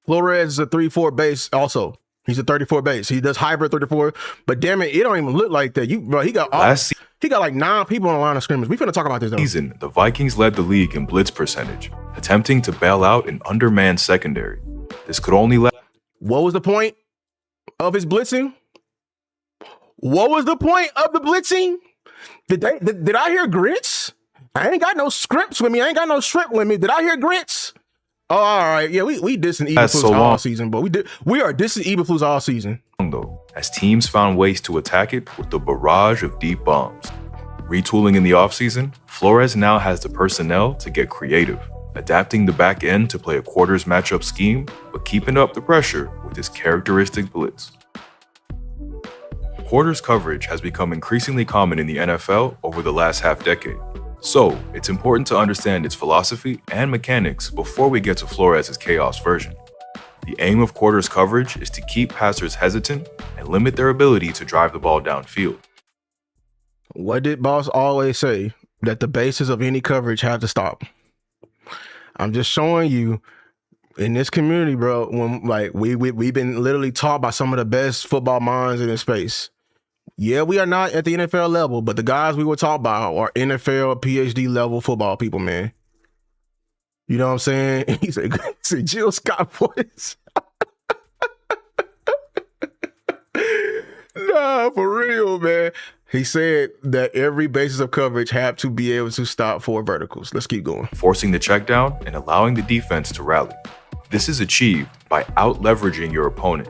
Flores is a 3-4 base also. He's a 34 base. He does hybrid 34, but damn it, it don't even look like that. He got like 9 people on the line of scrimmage. We finna talk about this though. Season, the Vikings led the league in blitz percentage, attempting to bail out an undermanned secondary. This could only let. What was the point of his blitzing? What was the point of the blitzing? Did I hear grits? I ain't got no scripts with me. I ain't got no shrimp with me. Did I hear grits? Oh, all right. Yeah, we dissing Eberflus all season, but we are dissing Eberflus all season. Though, as teams found ways to attack it with the barrage of deep bombs. Retooling in the offseason, Flores now has the personnel to get creative, adapting the back end to play a quarters matchup scheme, but keeping up the pressure with his characteristic blitz. Quarters coverage has become increasingly common in the NFL over the last half-decade. So, it's important to understand its philosophy and mechanics before we get to Flores' chaos version. The aim of quarters coverage is to keep passers hesitant and limit their ability to drive the ball downfield. What did Boss always say? That the basis of any coverage have to stop. I'm just showing you in this community, bro, when we've been literally taught by some of the best football minds in this space. Yeah, we are not at the NFL level, but the guys we were taught by are NFL, PhD level football people, man. You know what I'm saying? He said Jill Scott voice. Nah, for real, man. He said that every basis of coverage have to be able to stop 4 verticals. Let's keep going. Forcing the check down and allowing the defense to rally. This is achieved by out-leveraging your opponent,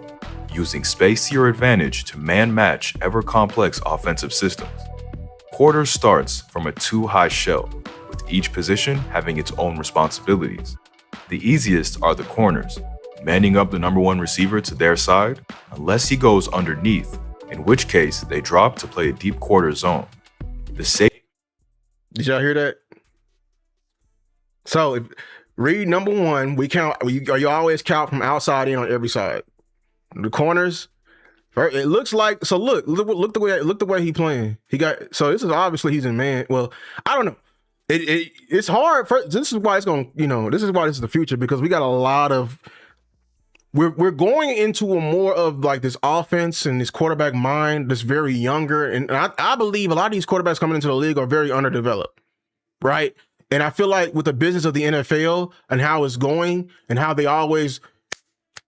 using space to your advantage to man-match ever-complex offensive systems. Quarter starts from a 2-high shell, with each position having its own responsibilities. The easiest are the corners, manning up the number 1 receiver to their side, unless he goes underneath, in which case they drop to play a deep quarter zone. Did y'all hear that? So, read number 1, we count. You always count from outside in on every side. The corners, it looks like. So look the way he playing. He got. So this is obviously he's in man. Well, I don't know. It's hard. This is why it's going. This is why this is the future, because we got a lot of. We're going into a more of like this offense and this quarterback mind that's very younger. And I believe a lot of these quarterbacks coming into the league are very underdeveloped, right? And I feel like with the business of the NFL and how it's going and how they always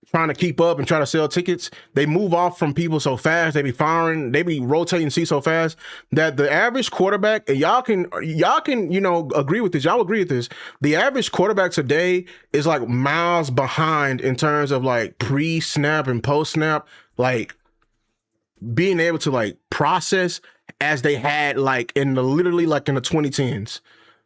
trying to keep up and try to sell tickets, they move off from people so fast. They be firing, they be rotating seats so fast that the average quarterback, and y'all can agree with this. Y'all agree with this. The average quarterback today is like miles behind in terms of like pre-snap and post-snap, like being able to like process as they had like in the 2010s.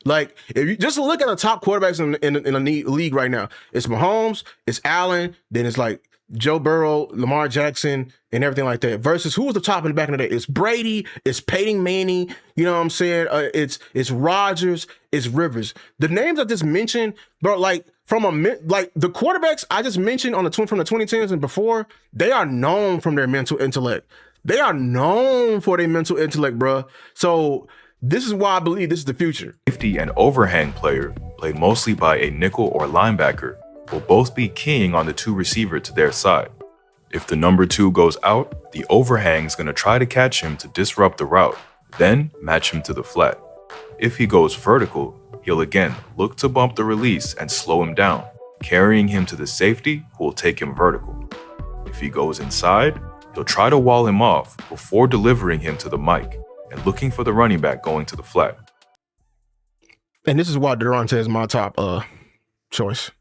Like, if you just look at the top quarterbacks in the league right now, it's Mahomes, it's Allen, then it's like Joe Burrow, Lamar Jackson, and everything like that. Versus who was the top in the back of the day? It's Brady, it's Peyton Manning, you know what I'm saying? It's Rodgers, it's Rivers. The names I just mentioned, bro, like the quarterbacks I just mentioned from the 2010s and before, they are known from their mental intellect. They are known for their mental intellect, bro. So this is why I believe this is the future. Safety and overhang player, played mostly by a nickel or linebacker, will both be keying on the 2 receiver to their side. If the number 2 goes out, the overhang's gonna try to catch him to disrupt the route, then match him to the flat. If he goes vertical, he'll again look to bump the release and slow him down, carrying him to the safety who will take him vertical. If he goes inside, he'll try to wall him off before delivering him to the mic and looking for the running back going to the flat. And this is why Durante is my top choice.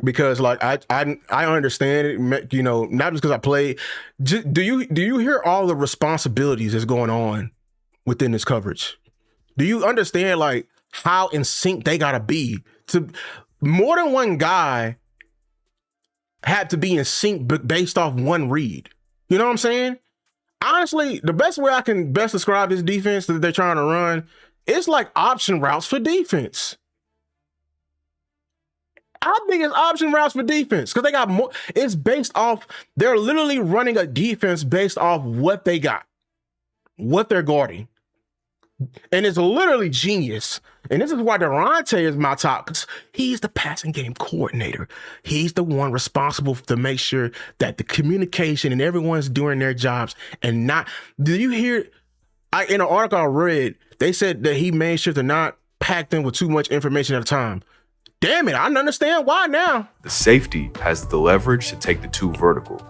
Because like I understand it, not just because I play. Do you hear all the responsibilities that's going on within this coverage? Do you understand like how in sync they gotta be? To more than one guy had to be in sync based off one read. You know what I'm saying? Honestly, the best way I can best describe this defense that they're trying to run, it's like option routes for defense. I think it's option routes for defense because they got more. It's based off, they're literally running a defense based off what they got, what they're guarding. And it's literally genius. And this is why Durante is my top, because he's the passing game coordinator. He's the one responsible to make sure that the communication and everyone's doing their jobs and not. Did you hear? In an article I read, they said that he made sure to not pack them with too much information at a time. Damn it, I don't understand why now. The safety has the leverage to take the 2 vertical.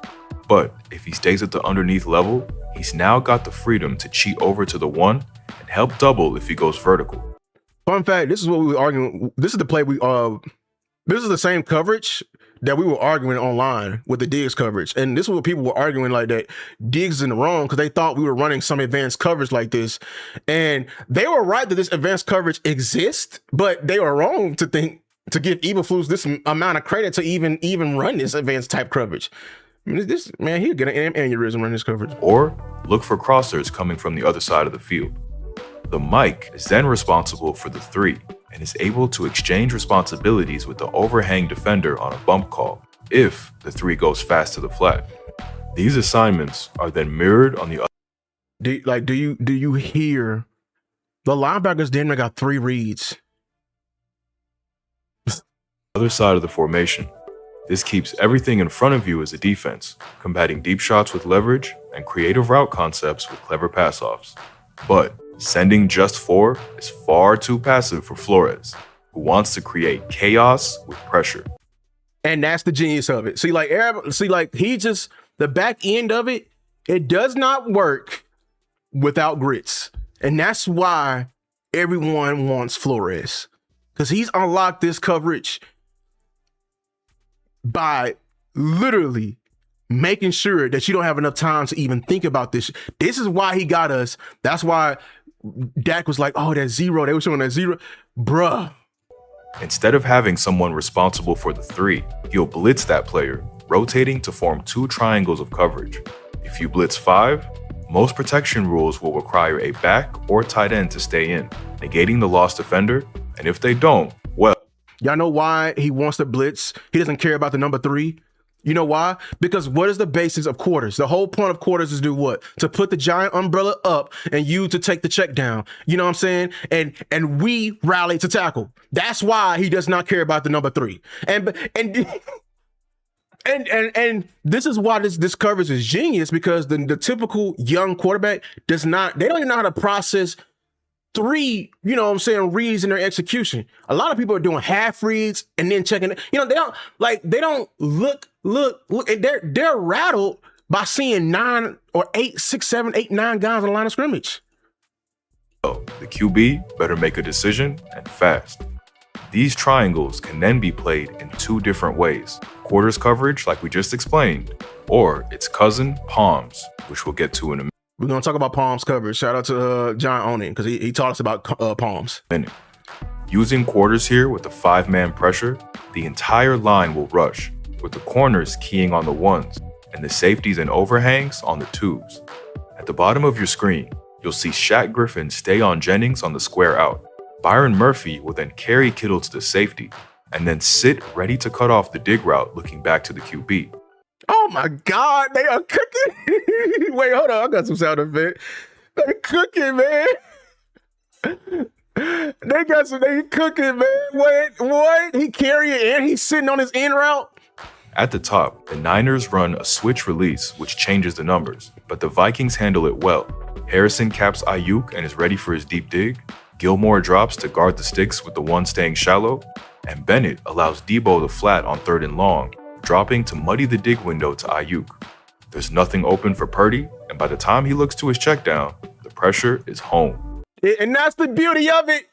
But if he stays at the underneath level, he's now got the freedom to cheat over to the 1 and help double if he goes vertical. Fun fact, this is what we were arguing. This is the play this is the same coverage that we were arguing online with the Diggs coverage. And this is what people were arguing, like that Diggs is in the wrong because they thought we were running some advanced coverage like this. And they were right that this advanced coverage exists, but they were wrong to give Eberflus this amount of credit to even run this advanced type coverage. I mean, this man, he'll get an aneurysm running this coverage. Or look for crossers coming from the other side of the field. The mic is then responsible for the 3 and is able to exchange responsibilities with the overhang defender on a bump call if the 3 goes fast to the flat. These assignments are then mirrored on the other. Do you hear the linebackers damn near got 3 reads? Other side of the formation. This keeps everything in front of you as a defense, combating deep shots with leverage and creative route concepts with clever pass-offs. But sending just 4 is far too passive for Flores. who wants to create chaos with pressure. And that's the genius of it. The back end of it, it does not work without grits. And that's why everyone wants Flores, because he's unlocked this coverage by literally making sure that you don't have enough time to even think about this. This is why he got us. That's why Dak was like, oh, that zero. They were showing that zero. Bruh. Instead of having someone responsible for the 3, he'll blitz that player, rotating to form 2 triangles of coverage. If you blitz 5, most protection rules will require a back or tight end to stay in, negating the lost defender, and if they don't, well. Y'all know why he wants to blitz? He doesn't care about the number 3. You know why? Because what is the basis of quarters? The whole point of quarters is to do what? To put the giant umbrella up and you to take the check down. You know what I'm saying? And we rally to tackle. That's why he does not care about the number 3. And this is why this coverage is genius, because the typical young quarterback they don't even know how to process 3, you know what I'm saying, reads in their execution. A lot of people are doing half reads and then checking it. You know, they don't look. They're rattled by seeing 9 or 8, 6, 7, 8, 9 guys on the line of scrimmage. So the QB better make a decision and fast. These triangles can then be played in 2 different ways. Quarters coverage, like we just explained, or its cousin, palms, which we'll get to in a minute. We're going to talk about palms coverage. Shout out to John Onen, because he taught us about palms. Using quarters here with the 5-man pressure, the entire line will rush, with the corners keying on the 1s and the safeties and overhangs on the 2s. At the bottom of your screen, you'll see Shaq Griffin stay on Jennings on the square out. Byron Murphy will then carry Kittle to the safety and then sit ready to cut off the dig route looking back to the QB. Oh my God, they are cooking. Wait, hold on. I got some sound effect. They're cooking, man. They cooking, man. What? He carry it and he's sitting on his in route? At the top, the Niners run a switch release, which changes the numbers, but the Vikings handle it well. Harrison caps Ayuk and is ready for his deep dig. Gilmore drops to guard the sticks with the 1 staying shallow, and Bennett allows Debo the flat on 3rd and long, dropping to muddy the dig window to Ayuk. There's nothing open for Purdy, and by the time he looks to his check down, the pressure is home. And that's the beauty of it.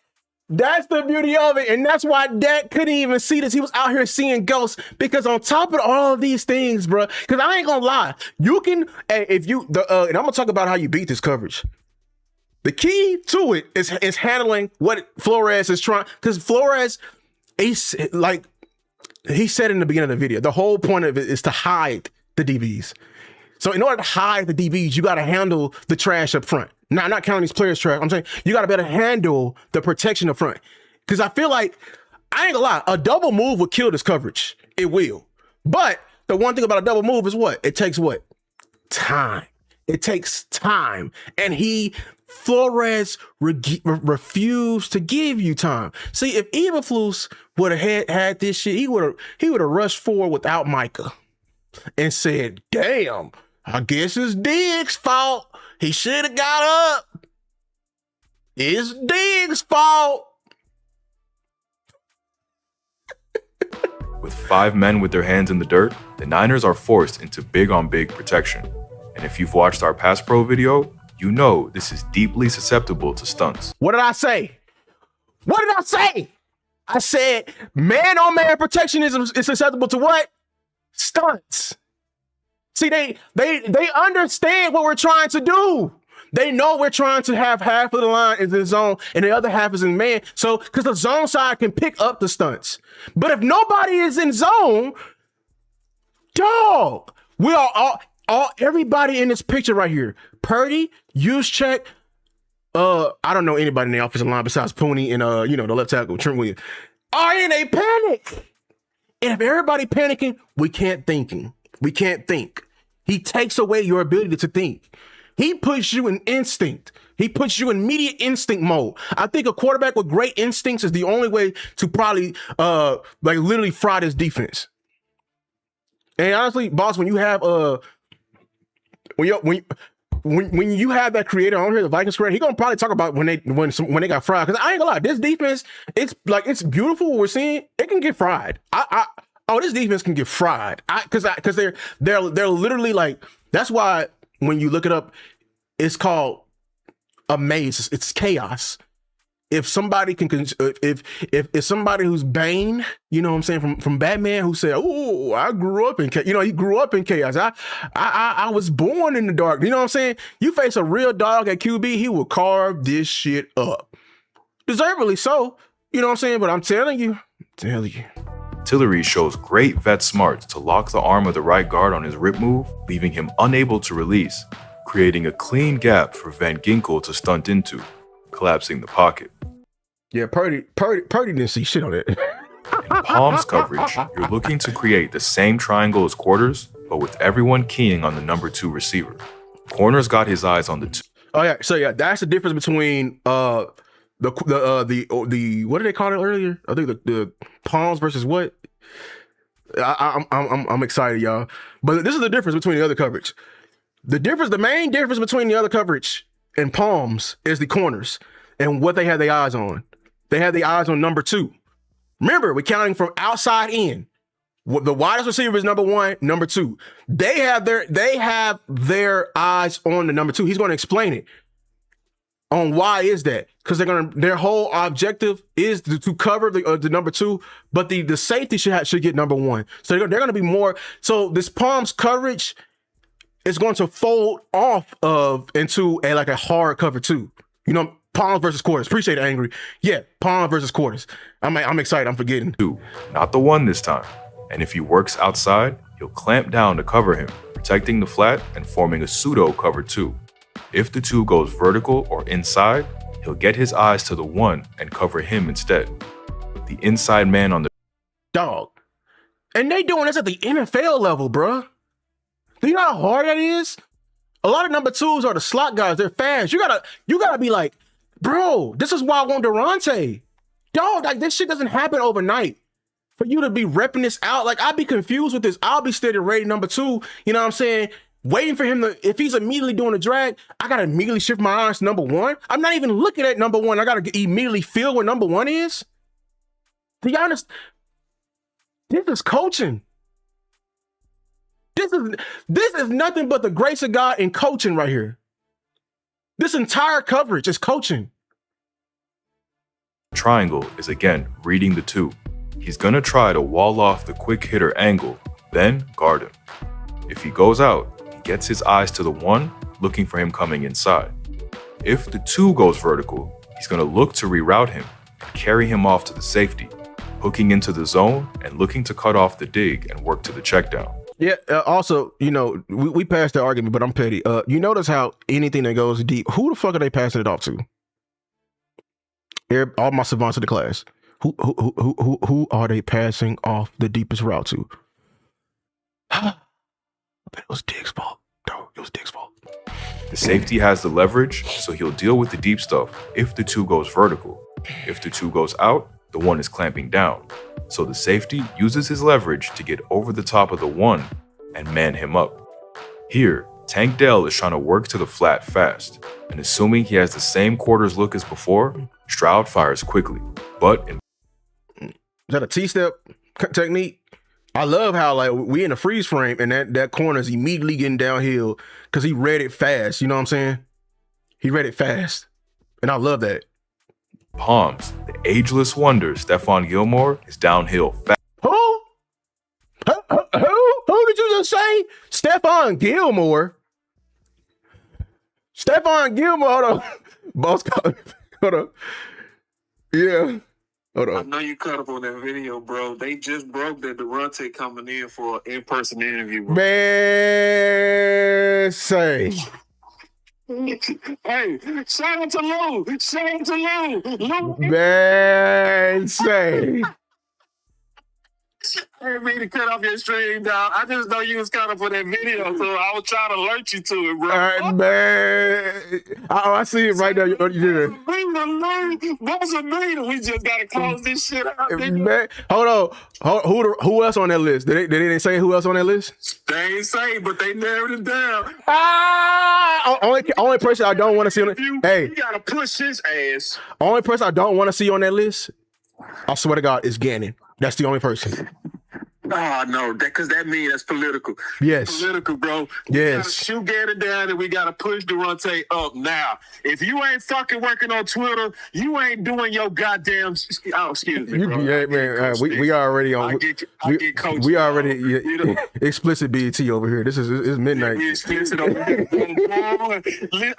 That's the beauty of it. And that's why Dak couldn't even see this. He was out here seeing ghosts, because on top of all of these things, bro, because I ain't gonna lie, you can, and I'm gonna talk about how you beat this coverage. The key to it is handling what Flores is trying, because Flores, he's like, he said in the beginning of the video, the whole point of it is to hide the DBs. So in order to hide the DBs, you got to handle the trash up front. Now, not counting these players' trash. I'm saying you got to better handle the protection up front. Because I feel like, I ain't gonna lie, a double move would kill this coverage. It will. But the one thing about a double move is what? It takes what? Time. It takes time. And Flores refused to give you time. See, if Eberflus would have had this shit, he would have rushed forward without Micah and said, damn, I guess it's Diggs' fault. He should have got up. It's Diggs' fault. With 5 men with their hands in the dirt, the Niners are forced into big-on-big protection. And if you've watched our Pass Pro video, you know this is deeply susceptible to stunts. What did I say? What did I say? I said man-on-man protection is susceptible to what? Stunts. See, they understand what we're trying to do. They know we're trying to have half of the line is in zone and the other half is in man. So, because the zone side can pick up the stunts. But if nobody is in zone, dog, we are all everybody in this picture right here. Purdy, Juszczyk, I don't know anybody in the offensive line besides Pooney and the left tackle, Trent Williams, are in a panic. And if everybody panicking, we can't think. He takes away your ability to think. He puts you in instinct. He puts you in immediate instinct mode. I think a quarterback with great instincts is the only way to probably literally fry this defense. And honestly, boss, when you have when when you have that creator on here, the Vikings creator, he gonna probably talk about when they got fried. Because I ain't gonna lie, this defense, it's beautiful what we're seeing. It can get fried. This defense can get fried. Because they're literally like, that's why when you look it up, it's called a maze. It's chaos. If somebody can, if somebody who's Bane, you know what I'm saying, from Batman, who said, "Oh, I grew up in chaos," he grew up in chaos. I was born in the dark. You know what I'm saying? You face a real dog at QB, he will carve this shit up, deservedly so. You know what I'm saying? But I'm telling you. Tillery shows great vet smarts to lock the arm of the right guard on his rip move, leaving him unable to release, creating a clean gap for Van Ginkel to stunt into, collapsing the pocket. Yeah, Purdy didn't see shit on it. In Palms coverage, you're looking to create the same triangle as quarters, but with everyone keying on the number 2 receiver. Corner's got his eyes on the 2. Oh yeah, so yeah, that's the difference between the what did they call it earlier? I think the Palms versus what? I'm excited, y'all. But this is the difference between the other coverage. The main difference between the other coverage and Palms is the corners and what they have their eyes on. They have their eyes on number 2. Remember, we're counting from outside in. The widest receiver is number 1, number 2. They have their eyes on the number 2. He's going to explain it. On why is that? Because their whole objective is to cover the number 2, but the safety should get number 1. So they're going to be more. So this Palms coverage is going to fold off into a hard cover 2. You know, Palms versus quarters. Appreciate it, Angry. Yeah, Palms versus quarters. I'm excited. I'm forgetting. 2, not the 1 this time. And if he works outside, he'll clamp down to cover him, protecting the flat and forming a pseudo cover 2. If the 2 goes vertical or inside, he'll get his eyes to the 1 and cover him instead. The inside man on the dog. And they doing this at the NFL level, bruh. Do you know how hard that is? A lot of number 2s are the slot guys. They're fast. You gotta be like, bro, this is why I want Durante. Dog, like this shit doesn't happen overnight. For you to be repping this out, like I'd be confused with this. I'll be standing ready number 2, you know what I'm saying? Waiting for him to, if he's immediately doing a drag, I gotta immediately shift my eyes to number 1. I'm not even looking at number 1. I gotta immediately feel where number 1 is. To be honest, this is coaching. This is nothing but the grace of God and coaching right here. This entire coverage is coaching. Triangle is again reading the 2. He's gonna try to wall off the quick hitter angle, then guard him. If he goes out, he gets his eyes to the 1, looking for him coming inside. If the 2 goes vertical, he's gonna look to reroute him and carry him off to the safety, hooking into the zone and looking to cut off the dig and work to the check down. Yeah, also, you know, we passed the argument, but I'm petty. You notice how anything that goes deep, who the fuck are they passing it off to? All my savants of the class. Who are they passing off the deepest route to? I bet it was Diggs' fault. No, it was Diggs' fault. The safety has the leverage, so he'll deal with the deep stuff if the 2 goes vertical. If the 2 goes out, the 1 is clamping down. So the safety uses his leverage to get over the top of the 1 and man him up. Here, Tank Dell is trying to work to the flat fast, and assuming he has the same quarters look as before, Stroud fires quickly, but is that a T-step technique? I love how like we in a freeze frame and that corner is immediately getting downhill because he read it fast. You know what I'm saying? He read it fast, and I love that. Palms, the ageless wonder Stephon Gilmore is downhill fast. Who? Who did you just say? Stephon Gilmore. Stephon Gilmore. Hold on. Boss call. Hold on. Yeah. Hold on. I know you cut up on that video, bro. They just broke that Durante coming in for an in-person interview, bro. Man, say. Hey, shout out to Lou. Shout out to Lou. Man, say. didn't mean to cut off your stream, dog. I just know you was kind of for that video, so I was trying to alert you to it, bro. All right, man. I see it right now. That's amazing. We just gotta close this shit out. Man, hold on. Who else on that list? They didn't say who else on that list? They ain't say, but they narrowed it down. Only person I don't want to see on it. Hey, you gotta push his ass. only person I don't want to see on that list, I swear to God, is Gannon. That's the only person. Oh no, because that means that's political. Yes. Political, bro. Yes. We gotta shoot Gannon down and we gotta push Durante up now. If you ain't fucking working on Twitter, you ain't doing your goddamn excuse me, bro. Yeah, man. We already on. I get coached. We already explicit BET over here. It's midnight. We explicit over here. Boy,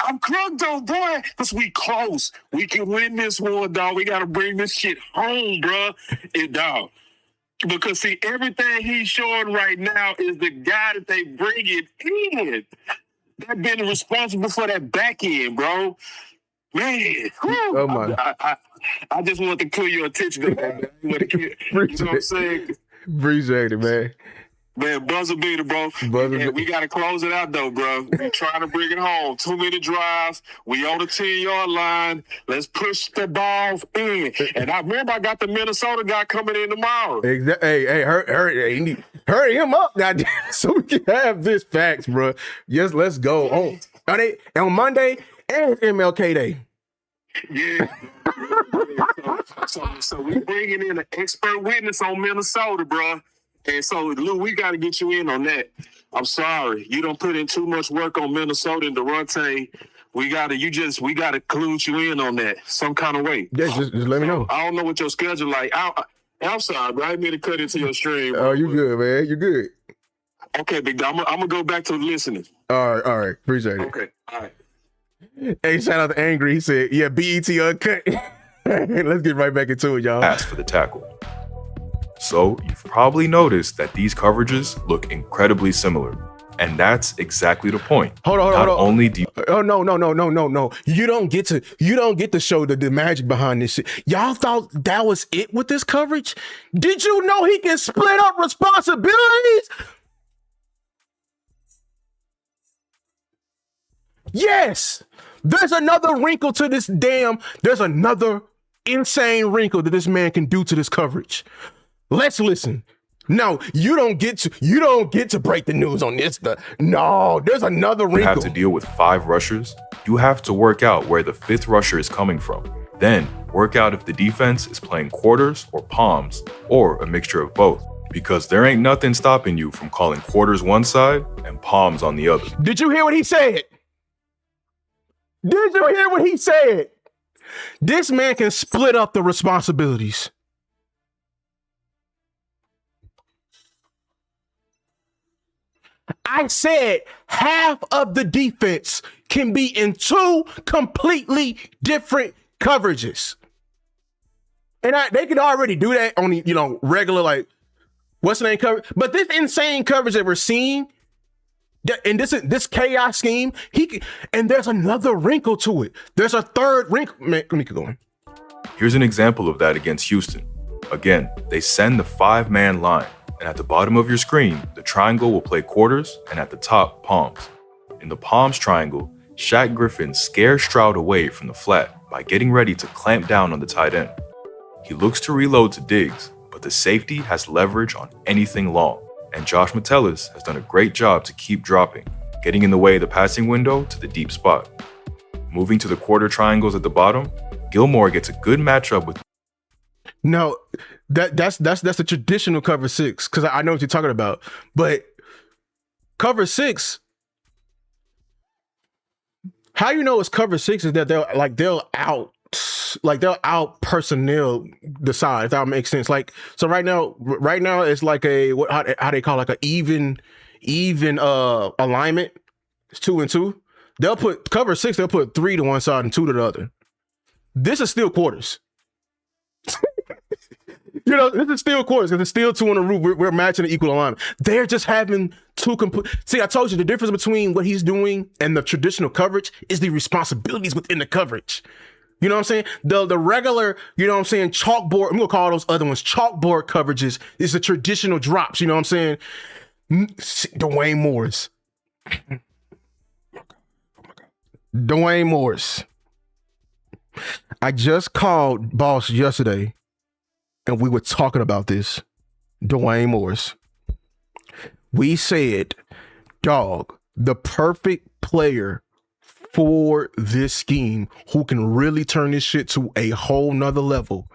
I'm crunk though, boy. Because we close. We can win this one, dog. We gotta bring this shit home, bro. Dog. Because see, everything he's showing right now is the guy that they bring it in. They've been responsible for that back end, bro. Man, oh my! I just want to pull your attention to that, man. You know what I'm saying? Appreciate it, man. Man, buzzer beater, bro. And we got to close it out, though, bro. We're trying to bring it home. 2-minute drive. We on the 10-yard line. Let's push the ball in. And I remember I got the Minnesota guy coming in tomorrow. Exactly. Hey, hurry him up now, so we can have this facts, bro. Yes, let's go. On Monday and MLK Day. Yeah. So we bringing in an expert witness on Minnesota, bro. And so, Lou, we got to get you in on that. I'm sorry. You don't put in too much work on Minnesota and Durante. We got to include you in on that some kind of way. Yeah, just let me know. I don't know what your schedule like. I'm sorry, bro. I didn't mean to cut into your stream. Oh, you good, man. You good. Okay, big dog. I'm going to go back to listening. All right. Appreciate it. Okay, all right. Hey, shout out to Angry. He said, yeah, BET uncut. Let's get right back into it, y'all. Pass for the tackle. So you've probably noticed that these coverages look incredibly similar. And that's exactly the point. Hold on. Only do No. You don't get to show the magic behind this shit. Y'all thought that was it with this coverage? Did you know he can split up responsibilities? Yes. There's another wrinkle to this there's another insane wrinkle that this man can do to this coverage. Let's listen. No, you don't get to break the news on this. No, there's another wrinkle. You have to deal with 5 rushers. You have to work out where the 5th rusher is coming from. Then work out if the defense is playing quarters or palms or a mixture of both. Because there ain't nothing stopping you from calling quarters one side and palms on the other. Did you hear what he said? This man can split up the responsibilities. I said half of the defense can be in 2 completely different coverages. And they could already do that on regular, like, what's the name coverage? But this insane coverage that we're seeing, and this chaos scheme, and there's another wrinkle to it. There's a third wrinkle. Man, let me keep going. Here's an example of that against Houston. Again, they send the 5-man line. And at the bottom of your screen, the triangle will play quarters, and at the top, palms. In the palms triangle, Shaq Griffin scares Stroud away from the flat by getting ready to clamp down on the tight end. He looks to reload to Diggs, but the safety has leverage on anything long, and Josh Metellus has done a great job to keep dropping, getting in the way of the passing window to the deep spot. Moving to the quarter triangles at the bottom, Gilmore gets a good matchup with. No, that's the traditional cover 6, because I know what you're talking about. But cover 6, how you know it's cover 6 is that they'll out personnel the side, if that makes sense. Like, so right now it's like how they call it, like a even alignment. It's 2 and 2. They'll put cover 6. They'll put 3 to one side and 2 to the other. This is still quarters. This is still quarters, because it's still 2 on the roof. We're matching the equal alignment. They're just having 2 complete. See, I told you the difference between what he's doing and the traditional coverage is the responsibilities within the coverage. You know what I'm saying? The regular, you know what I'm saying, chalkboard, I'm gonna call those other ones chalkboard coverages is the traditional drops, you know what I'm saying? Dwayne Morris. Dwayne Morris. I just called Boss yesterday and we were talking about this. Dwayne Morris. We said, dog, the perfect player for this scheme who can really turn this shit to a whole nother level.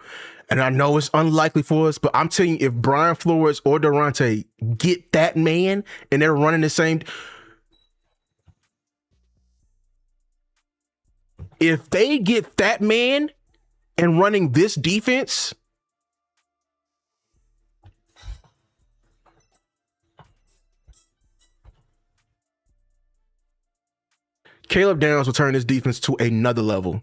And I know it's unlikely for us, but I'm telling you, if Brian Flores or Durante get that man and they're running the same, if they get that man and running this defense, Caleb Downs will turn this defense to another level.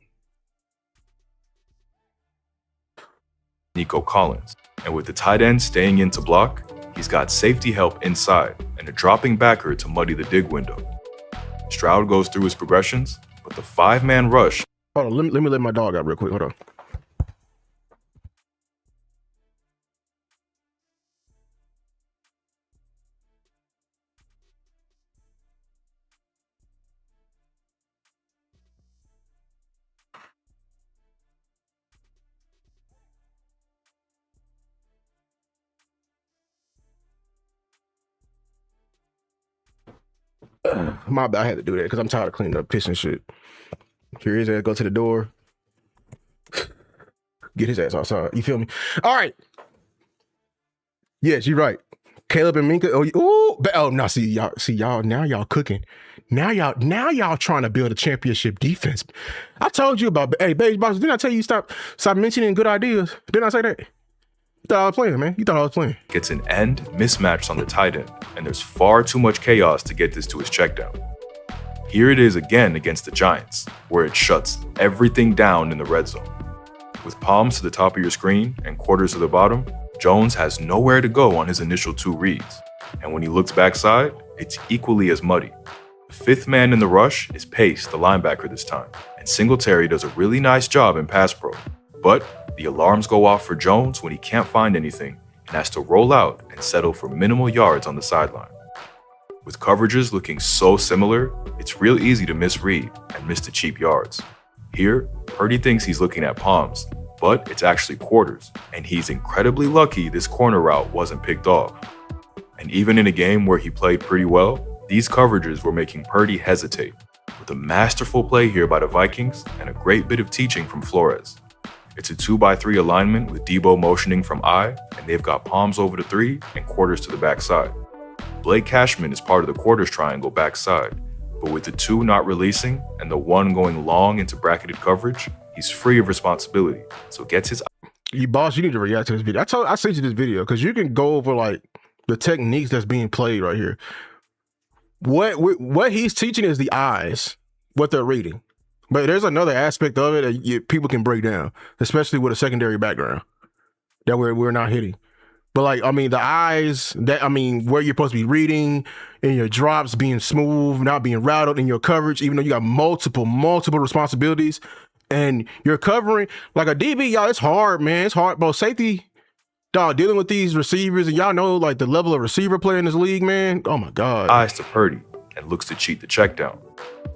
Nico Collins. And with the tight end staying in to block, he's got safety help inside and a dropping backer to muddy the dig window. Stroud goes through his progressions, but the 5-man rush. Hold on, let me let my dog out real quick. Hold on. My bad, I had to do that because I'm tired of cleaning up piss and shit. Here he is, go to the door. Get his ass outside. You feel me? All right. Yes, you're right. Caleb and Minka. No, see y'all. Now y'all cooking. Now y'all trying to build a championship defense. I told you about. Hey, Beige Boss, didn't I tell you stop mentioning good ideas? Didn't I say that? You thought I was playing, man. You thought I was playing. Gets an end mismatched on the tight end, and there's far too much chaos to get this to his check down. Here it is again against the Giants, where it shuts everything down in the red zone. With palms to the top of your screen and quarters to the bottom, Jones has nowhere to go on his initial 2 reads. And when he looks backside, it's equally as muddy. The 5th man in the rush is Pace, the linebacker this time, and Singletary does a really nice job in pass pro. But the alarms go off for Jones when he can't find anything and has to roll out and settle for minimal yards on the sideline. With coverages looking so similar, it's real easy to misread and miss the cheap yards. Here, Purdy thinks he's looking at palms, but it's actually quarters, and he's incredibly lucky this corner route wasn't picked off. And even in a game where he played pretty well, these coverages were making Purdy hesitate, with a masterful play here by the Vikings and a great bit of teaching from Flores. It's a 2x3 alignment with Debo motioning from I, and they've got palms over the 3 and quarters to the backside. Blake Cashman is part of the quarters triangle backside, but with the 2 not releasing and the 1 going long into bracketed coverage, he's free of responsibility, so gets his... Boss, you need to react to this video. I sent you this video because you can go over like the techniques that's being played right here. What he's teaching is the eyes, what they're reading. But there's another aspect of it that people can break down, especially with a secondary background that we're not hitting. But like, I mean, the eyes, where you're supposed to be reading and your drops being smooth, not being rattled in your coverage, even though you got multiple responsibilities and you're covering like a DB, y'all, it's hard, man. It's hard. Both safety, dog, dealing with these receivers, and y'all know like the level of receiver play in this league, man. Oh my God. Eyes to Purdy and looks to cheat the check down.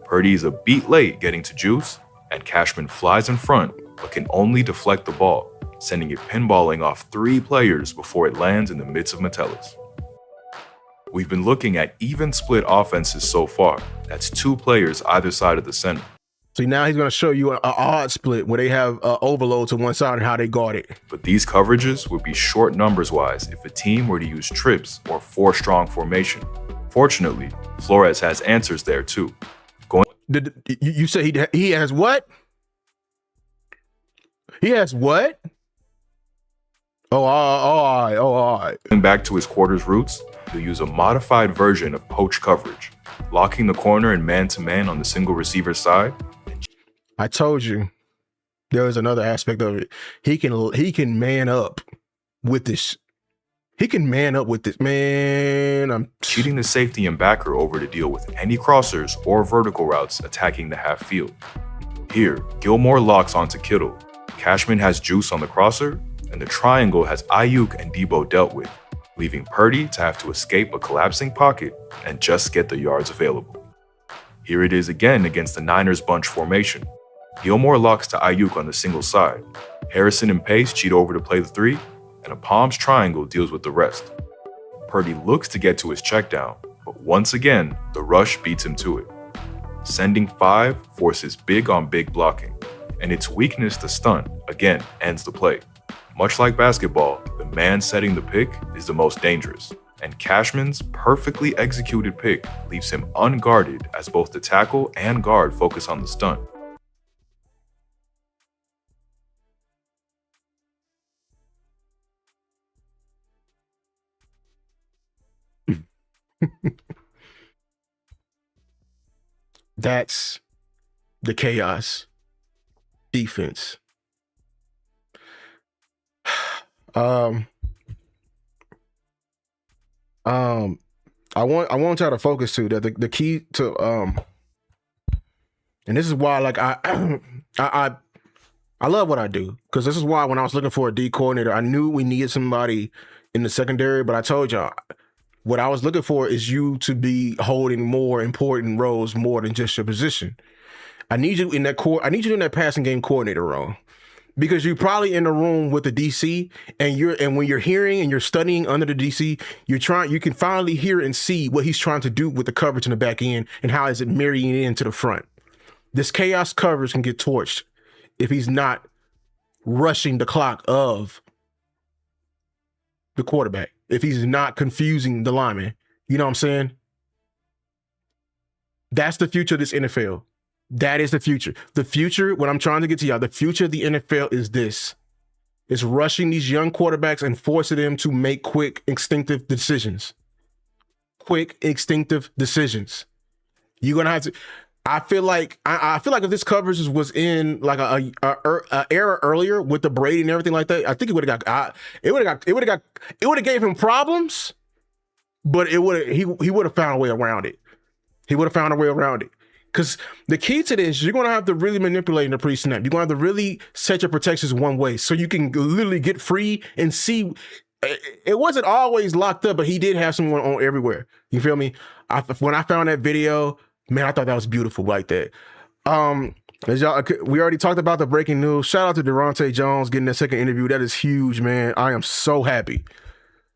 Purdy is a beat late getting to juice, and Cashman flies in front, but can only deflect the ball, sending it pinballing off 3 players before it lands in the midst of Metellus. We've been looking at even split offenses so far. That's 2 players either side of the center. See, now he's going to show you an odd split where they have overload to one side and how they guard it. But these coverages would be short numbers-wise if a team were to use trips or 4-strong formation. Fortunately, Flores has answers there too. You say he has what? He has what? All right. Going back to his quarters roots, he'll use a modified version of poach coverage, locking the corner and man-to-man on the single receiver side. I told you there was another aspect of it. He can man up with this. He can man up with this, man. I'm cheating the safety and backer over to deal with any crossers or vertical routes attacking the half field. Here, Gilmore locks onto Kittle. Cashman has Juice on the crosser, and the triangle has Ayuk and Debo dealt with, leaving Purdy to have to escape a collapsing pocket and just get the yards available. Here it is again against the Niners bunch formation. Gilmore locks to Ayuk on the single side. Harrison and Pace cheat over to play the 3, and a Palms triangle deals with the rest. Purdy looks to get to his check down, but once again, the rush beats him to it. Sending 5 forces big on big blocking, and its weakness to stunt, again, ends the play. Much like basketball, the man setting the pick is the most dangerous, and Cashman's perfectly executed pick leaves him unguarded as both the tackle and guard focus on the stunt. That's the chaos defense. I want y'all to focus too that the key to and this is why like I love what I do, because this is why when I was looking for a D coordinator, I knew we needed somebody in the secondary, but I told y'all what I was looking for is you to be holding more important roles more than just your position. I need you in that I need you in that passing game coordinator role, because you're probably in the room with the DC, and when you're hearing and you're studying under the DC, you can finally hear and see what he's trying to do with the coverage in the back end and how is it marrying into the front. This chaos coverage can get torched if he's not rushing the clock of the quarterback, if he's not confusing the lineman. You know what I'm saying? That's the future of this NFL. That is the future. The future, what I'm trying to get to y'all, the future of the NFL is this. It's rushing these young quarterbacks and forcing them to make quick, instinctive decisions. Quick, instinctive decisions. You're going to have to... I feel like if this coverage was in like a era earlier with the Brady and everything like that, I think it would have gave him problems, but he would have found a way around it. He would have found a way around it. Because the key to this, you're going to have to really manipulate in the pre-snap. You're going to have to really set your protections one way so you can literally get free and see. It wasn't always locked up, but he did have someone on everywhere. You feel me? When I found that video, man, I thought that was beautiful like that. As y'all, we already talked about the breaking news. Shout out to Deronte Jones getting that second interview. That is huge, man. I am so happy.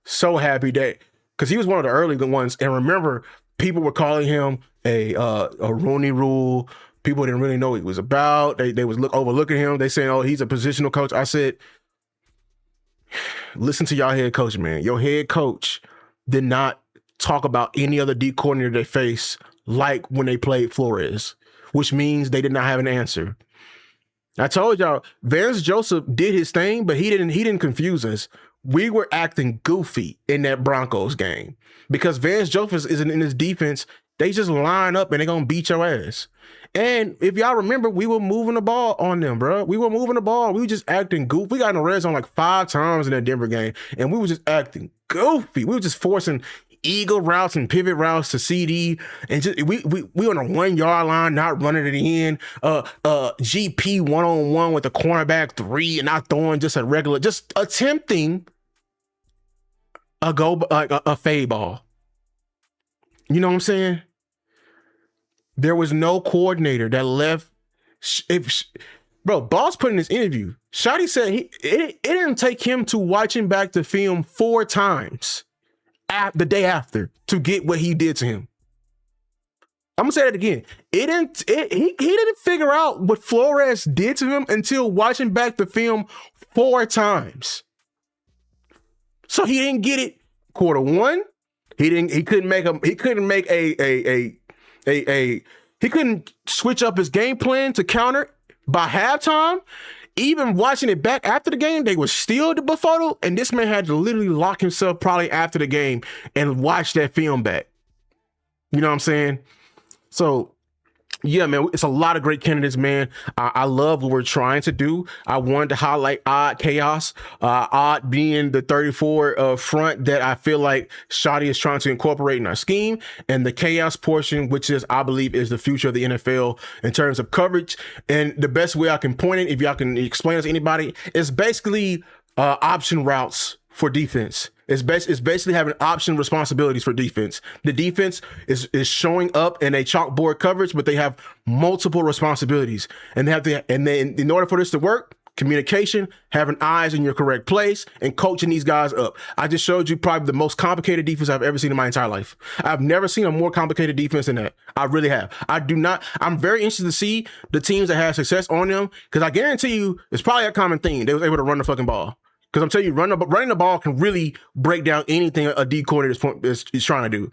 So happy that, because he was one of the early ones. And remember, people were calling him a Rooney Rule. People didn't really know what he was about. They was overlooking him. They saying, oh, he's a positional coach. I said, listen to y'all head coach, man. Your head coach did not talk about any other D coordinator they face like when they played Flores, which means they did not have an answer. I told y'all, Vance Joseph did his thing, but he didn't confuse us. We were acting goofy in that Broncos game because Vance Joseph isn't in his defense. They just line up and they're going to beat your ass. And if y'all remember, we were moving the ball on them, bro. We were moving the ball. We were just acting goofy. We got in the red zone like 5 times in that Denver game, and we were just acting goofy. We were just forcing eagle routes and pivot routes to CD, and just we on a 1 yard line, not running it in. GP 1-on-1 with the cornerback 3, and not throwing just a regular, just attempting a fade ball. You know what I'm saying? There was no coordinator that left. Bro, Boss put in his interview. Shotty said it didn't take him to watching back the film 4 times the day after to get what he did to him. I'm gonna say that again. He didn't figure out what Flores did to him until watching back the film 4 times. So he didn't get it quarter 1. He couldn't switch up his game plan to counter by halftime. Even watching it back after the game, they were still the befuddled, and this man had to literally lock himself probably after the game and watch that film back. You know what I'm saying? So Yeah, man, it's a lot of great candidates, man. I love what we're trying to do. I wanted to highlight Odd Chaos, Odd being the 34 front that I feel like Shotty is trying to incorporate in our scheme, and the Chaos portion, which is, I believe, is the future of the NFL in terms of coverage. And the best way I can point it, if y'all can explain it to anybody, is basically option routes for defense. It's basically having option responsibilities for defense. The defense is showing up in a chalkboard coverage, but they have multiple responsibilities, and then in order for this to work, communication, having eyes in your correct place, and coaching these guys up. I just showed you probably the most complicated defense I've ever seen in my entire life. I've never seen a more complicated defense than that. I really have. I'm very interested to see the teams that have success on them, because I guarantee you it's probably a common theme. They was able to run the fucking ball. Because I'm telling you, running the ball can really break down anything a D coordinator is trying to do,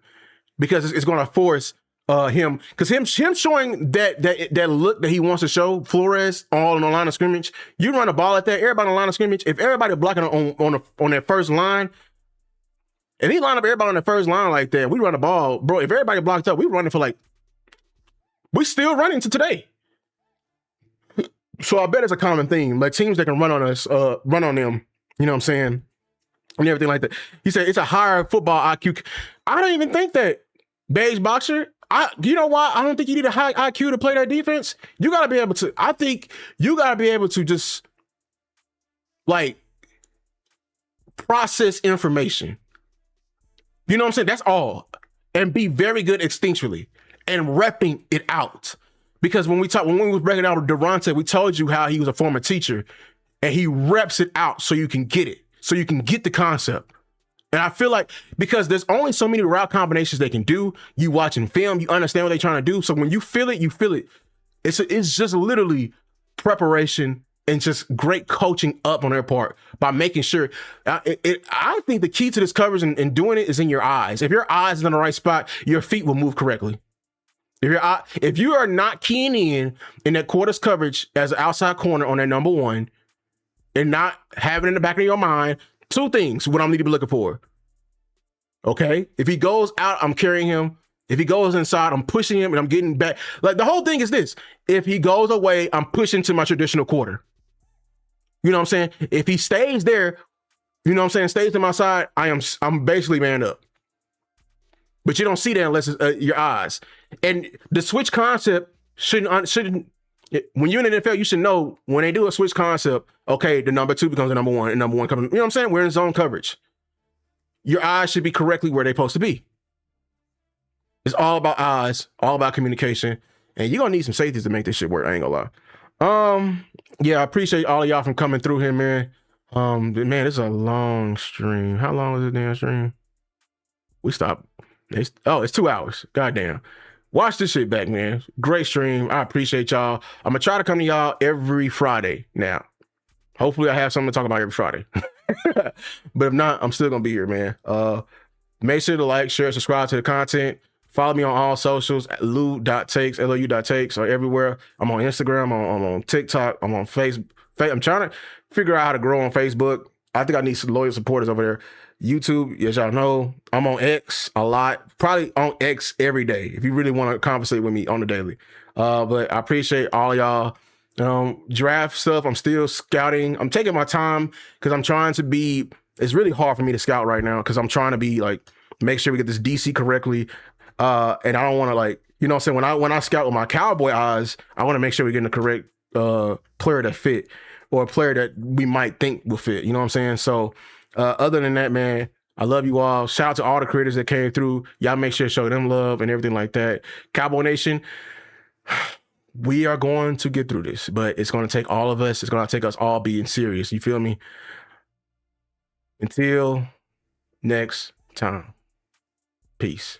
because it's going to force him. Because him showing that look that he wants to show Flores all on the line of scrimmage. You run the ball like that, everybody on the line of scrimmage. If everybody blocking on that first line, and he line up everybody on the first line like that, we run the ball, bro. If everybody blocked up, we running for we still running to today. So I bet it's a common theme. Like teams that can run on us, run on them. You know what I'm saying? And everything like that. He said it's a higher football IQ. I don't even think that, Beige Boxer. You know why? I don't think you need a high IQ to play that defense. You got to be able to, I think you got to be able to just process information. You know what I'm saying? That's all. And be very good instinctually and repping it out. Because when we were breaking out with Durante, we told you how he was a former teacher. And he reps it out so you can get it, so you can get the concept. And I feel like because there's only so many route combinations they can do, you watching film, you understand what they're trying to do. So when you feel it, you feel it. It's just literally preparation and just great coaching up on their part by making sure. I think the key to this coverage and doing it is in your eyes. If your eyes is in the right spot, your feet will move correctly. If you are not keying in that quarters coverage as an outside corner on that number one, and not having it in the back of your mind, two things what I need to be looking for. Okay? If he goes out, I'm carrying him. If he goes inside, I'm pushing him and I'm getting back. Like the whole thing is this. If he goes away, I'm pushing to my traditional quarter. You know what I'm saying? If he stays there, you know what I'm saying, stays to my side, I'm basically manned up. But you don't see that unless it's your eyes. And the switch concept shouldn't. When you're in the NFL, you should know when they do a switch concept, okay, the number two becomes the number one, and number one comes, you know what I'm saying? We're in zone coverage. Your eyes should be correctly where they're supposed to be. It's all about eyes, all about communication, and you're going to need some safeties to make this shit work. I ain't gonna lie. Yeah, I appreciate all of y'all from coming through here, man. Man, this is a long stream. How long is this damn stream? We stopped. It's 2 hours. Goddamn. Watch this shit back, man. Great stream. I appreciate y'all. I'm going to try to come to y'all every Friday now. Hopefully I have something to talk about every Friday. But if not, I'm still going to be here, man. Make sure to like, share, subscribe to the content. Follow me on all socials at lou.takes, lou.takes, or everywhere. I'm on Instagram, I'm on TikTok, I'm on Facebook. I'm trying to figure out how to grow on Facebook. I think I need some loyal supporters over there. YouTube, as y'all know, I'm on X a lot. Probably on X every day if you really want to conversate with me on the daily. But I appreciate all of y'all. Draft stuff, I'm still scouting. I'm taking my time because I'm trying to be, it's really hard for me to scout right now because I'm trying to be make sure we get this DC correctly. And I don't want to you know what I'm saying? When I scout with my cowboy eyes, I want to make sure we're getting the correct player that fit or a player that we might think will fit. You know what I'm saying? So other than that, man, I love you all. Shout out to all the creators that came through. Y'all make sure to show them love and everything like that. Cowboy Nation, we are going to get through this, but it's going to take all of us. It's going to take us all being serious. You feel me? Until next time. Peace.